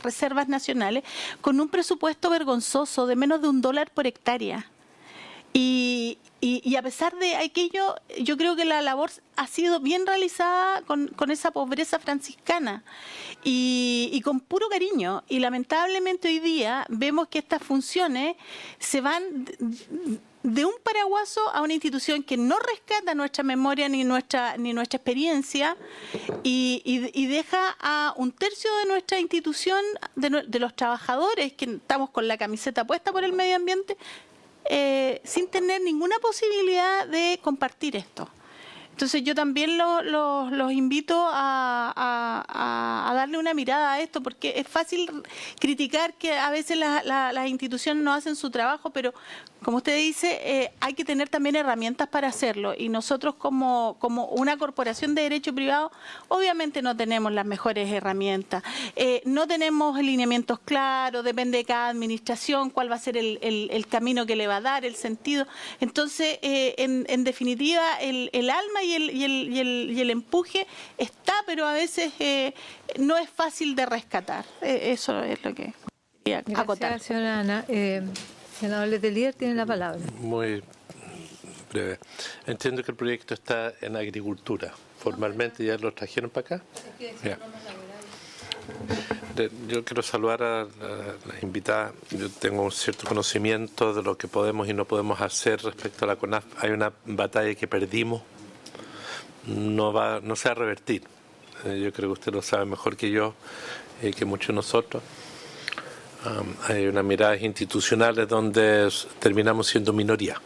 reservas nacionales, con un presupuesto vergonzoso de menos de $1 por hectárea. Y a pesar de aquello, yo creo que la labor ha sido bien realizada con esa pobreza franciscana y con puro cariño. Y lamentablemente hoy día vemos que estas funciones se van de un paraguaso a una institución que no rescata nuestra memoria ni nuestra experiencia y deja a un tercio de nuestra institución, de los trabajadores que estamos con la camiseta puesta por el medio ambiente, sin tener ninguna posibilidad de compartir esto. Entonces yo también los invito a darle una mirada a esto, porque es fácil criticar que a veces las instituciones no hacen su trabajo, pero como usted dice, hay que tener también herramientas para hacerlo, y nosotros como una corporación de derecho privado obviamente no tenemos las mejores herramientas, no tenemos lineamientos claros, depende de cada administración cuál va a ser el camino que le va a dar, el sentido. Entonces, en definitiva, el alma y el empuje está, pero a veces no es fácil de rescatar. Eso es lo que quería acotar. Gracias, señora Ana. Senador Letelier tiene la palabra. Muy breve. Entiendo que el proyecto está en agricultura. Formalmente ya lo trajeron para acá. Ya. Yo quiero saludar a las invitadas. Yo tengo un cierto conocimiento de lo que podemos y no podemos hacer respecto a la CONAF. Hay una batalla que perdimos. No se va a revertir. Yo creo que usted lo sabe mejor que yo, que muchos de nosotros. Hay unas miradas institucionales donde terminamos siendo minoría.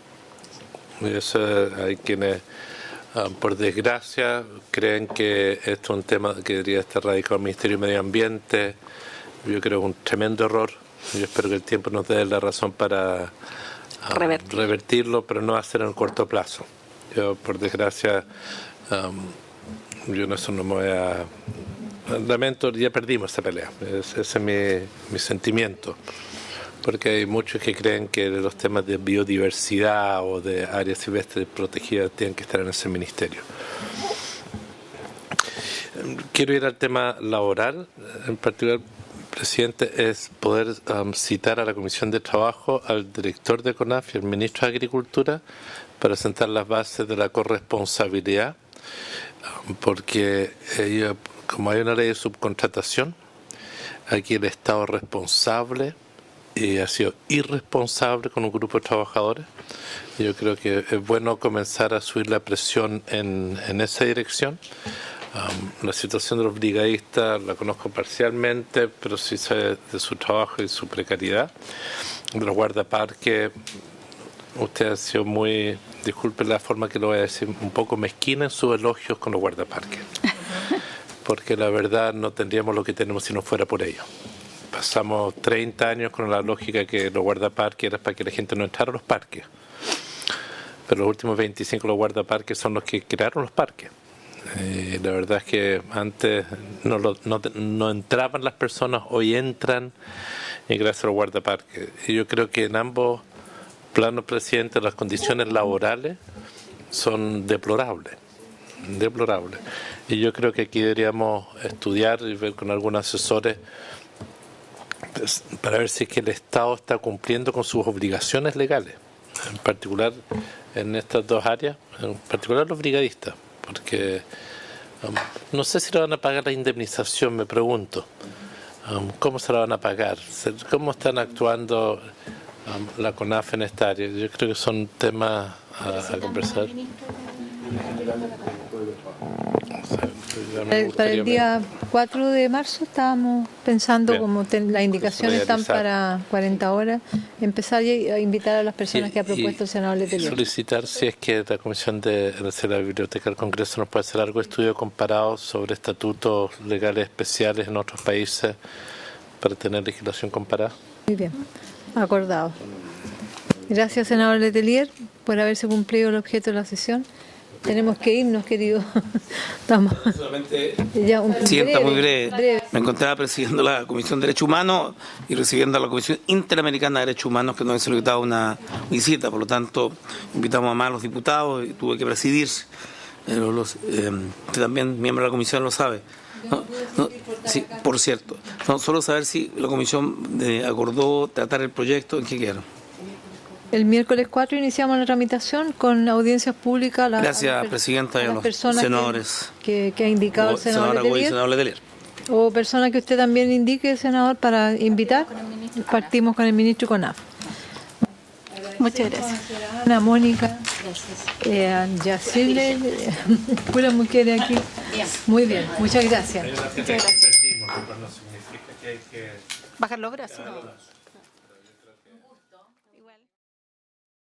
Hay quienes, por desgracia, creen que esto es un tema que debería estar radicado en el Ministerio de Medio Ambiente. Yo creo que es un tremendo error. Yo espero que el tiempo nos dé la razón para revertirlo, pero no hacer en el corto plazo. Yo, por desgracia, yo en eso no me voy a... Lamento, ya perdimos esta pelea. Ese es mi sentimiento. Porque hay muchos que creen que los temas de biodiversidad o de áreas silvestres protegidas tienen que estar en ese ministerio. Quiero ir al tema laboral. En particular, presidente, es poder citar a la Comisión de Trabajo al director de CONAF y al ministro de Agricultura para sentar las bases de la corresponsabilidad, porque como hay una ley de subcontratación, aquí el Estado es responsable y ha sido irresponsable con un grupo de trabajadores. Yo creo que es bueno comenzar a subir la presión en esa dirección. La situación de los brigadistas la conozco parcialmente, pero sí sé de su trabajo y su precariedad. De los guardaparques, usted ha sido muy, disculpe la forma que lo voy a decir, un poco mezquina en sus elogios con los guardaparques. Porque la verdad no tendríamos lo que tenemos si no fuera por ello. Pasamos 30 años con la lógica que los guardaparques eran para que la gente no entrara a los parques. Pero los últimos 25 los guardaparques son los que crearon los parques. La verdad es que antes no entraban las personas, hoy entran, y gracias a los guardaparques. Y yo creo que en ambos planos, presidente, las condiciones laborales son deplorables. Y yo creo que aquí deberíamos estudiar y ver con algunos asesores para ver si es que el Estado está cumpliendo con sus obligaciones legales, en particular en estas dos áreas, en particular los brigadistas, porque no sé si le van a pagar la indemnización, me pregunto. ¿Cómo se la van a pagar? ¿Cómo están actuando la CONAF en esta área? Yo creo que son temas a conversar. Para el día 4 de marzo estábamos pensando, Bien. como las indicaciones están para 40 horas, empezar a invitar a las personas que ha propuesto el senador Letelier. Solicitar si es que la Comisión de la Biblioteca del Congreso nos puede hacer algo de estudio comparado sobre estatutos legales especiales en otros países para tener legislación comparada. Muy bien, acordado. Gracias, senador Letelier, por haberse cumplido el objeto de la sesión. Tenemos que irnos, querido. Estamos. Solamente, Ya, Presidenta, muy breve. breve. Me encontraba presidiendo la Comisión de Derechos Humanos y recibiendo a la Comisión Interamericana de Derechos Humanos, que nos ha solicitado una visita. Por lo tanto, invitamos a más a los diputados y tuve que presidir. Usted también, miembro de la Comisión, lo sabe. Sí, por cierto. No, solo saber si la Comisión acordó tratar el proyecto en que quiero. El miércoles 4 iniciamos la tramitación con audiencias públicas. Gracias, Presidenta, y a los personas senadores. que ha indicado el senador Senadora Goy y Letelier. senador Letelier. O persona que usted también indique, senador, para invitar. Partimos con el ministro CONAF. Muchas gracias. Ana Mónica, Yacile, pura mujer aquí. Muy bien, muchas gracias. Muchas gracias. Bajar los brazos.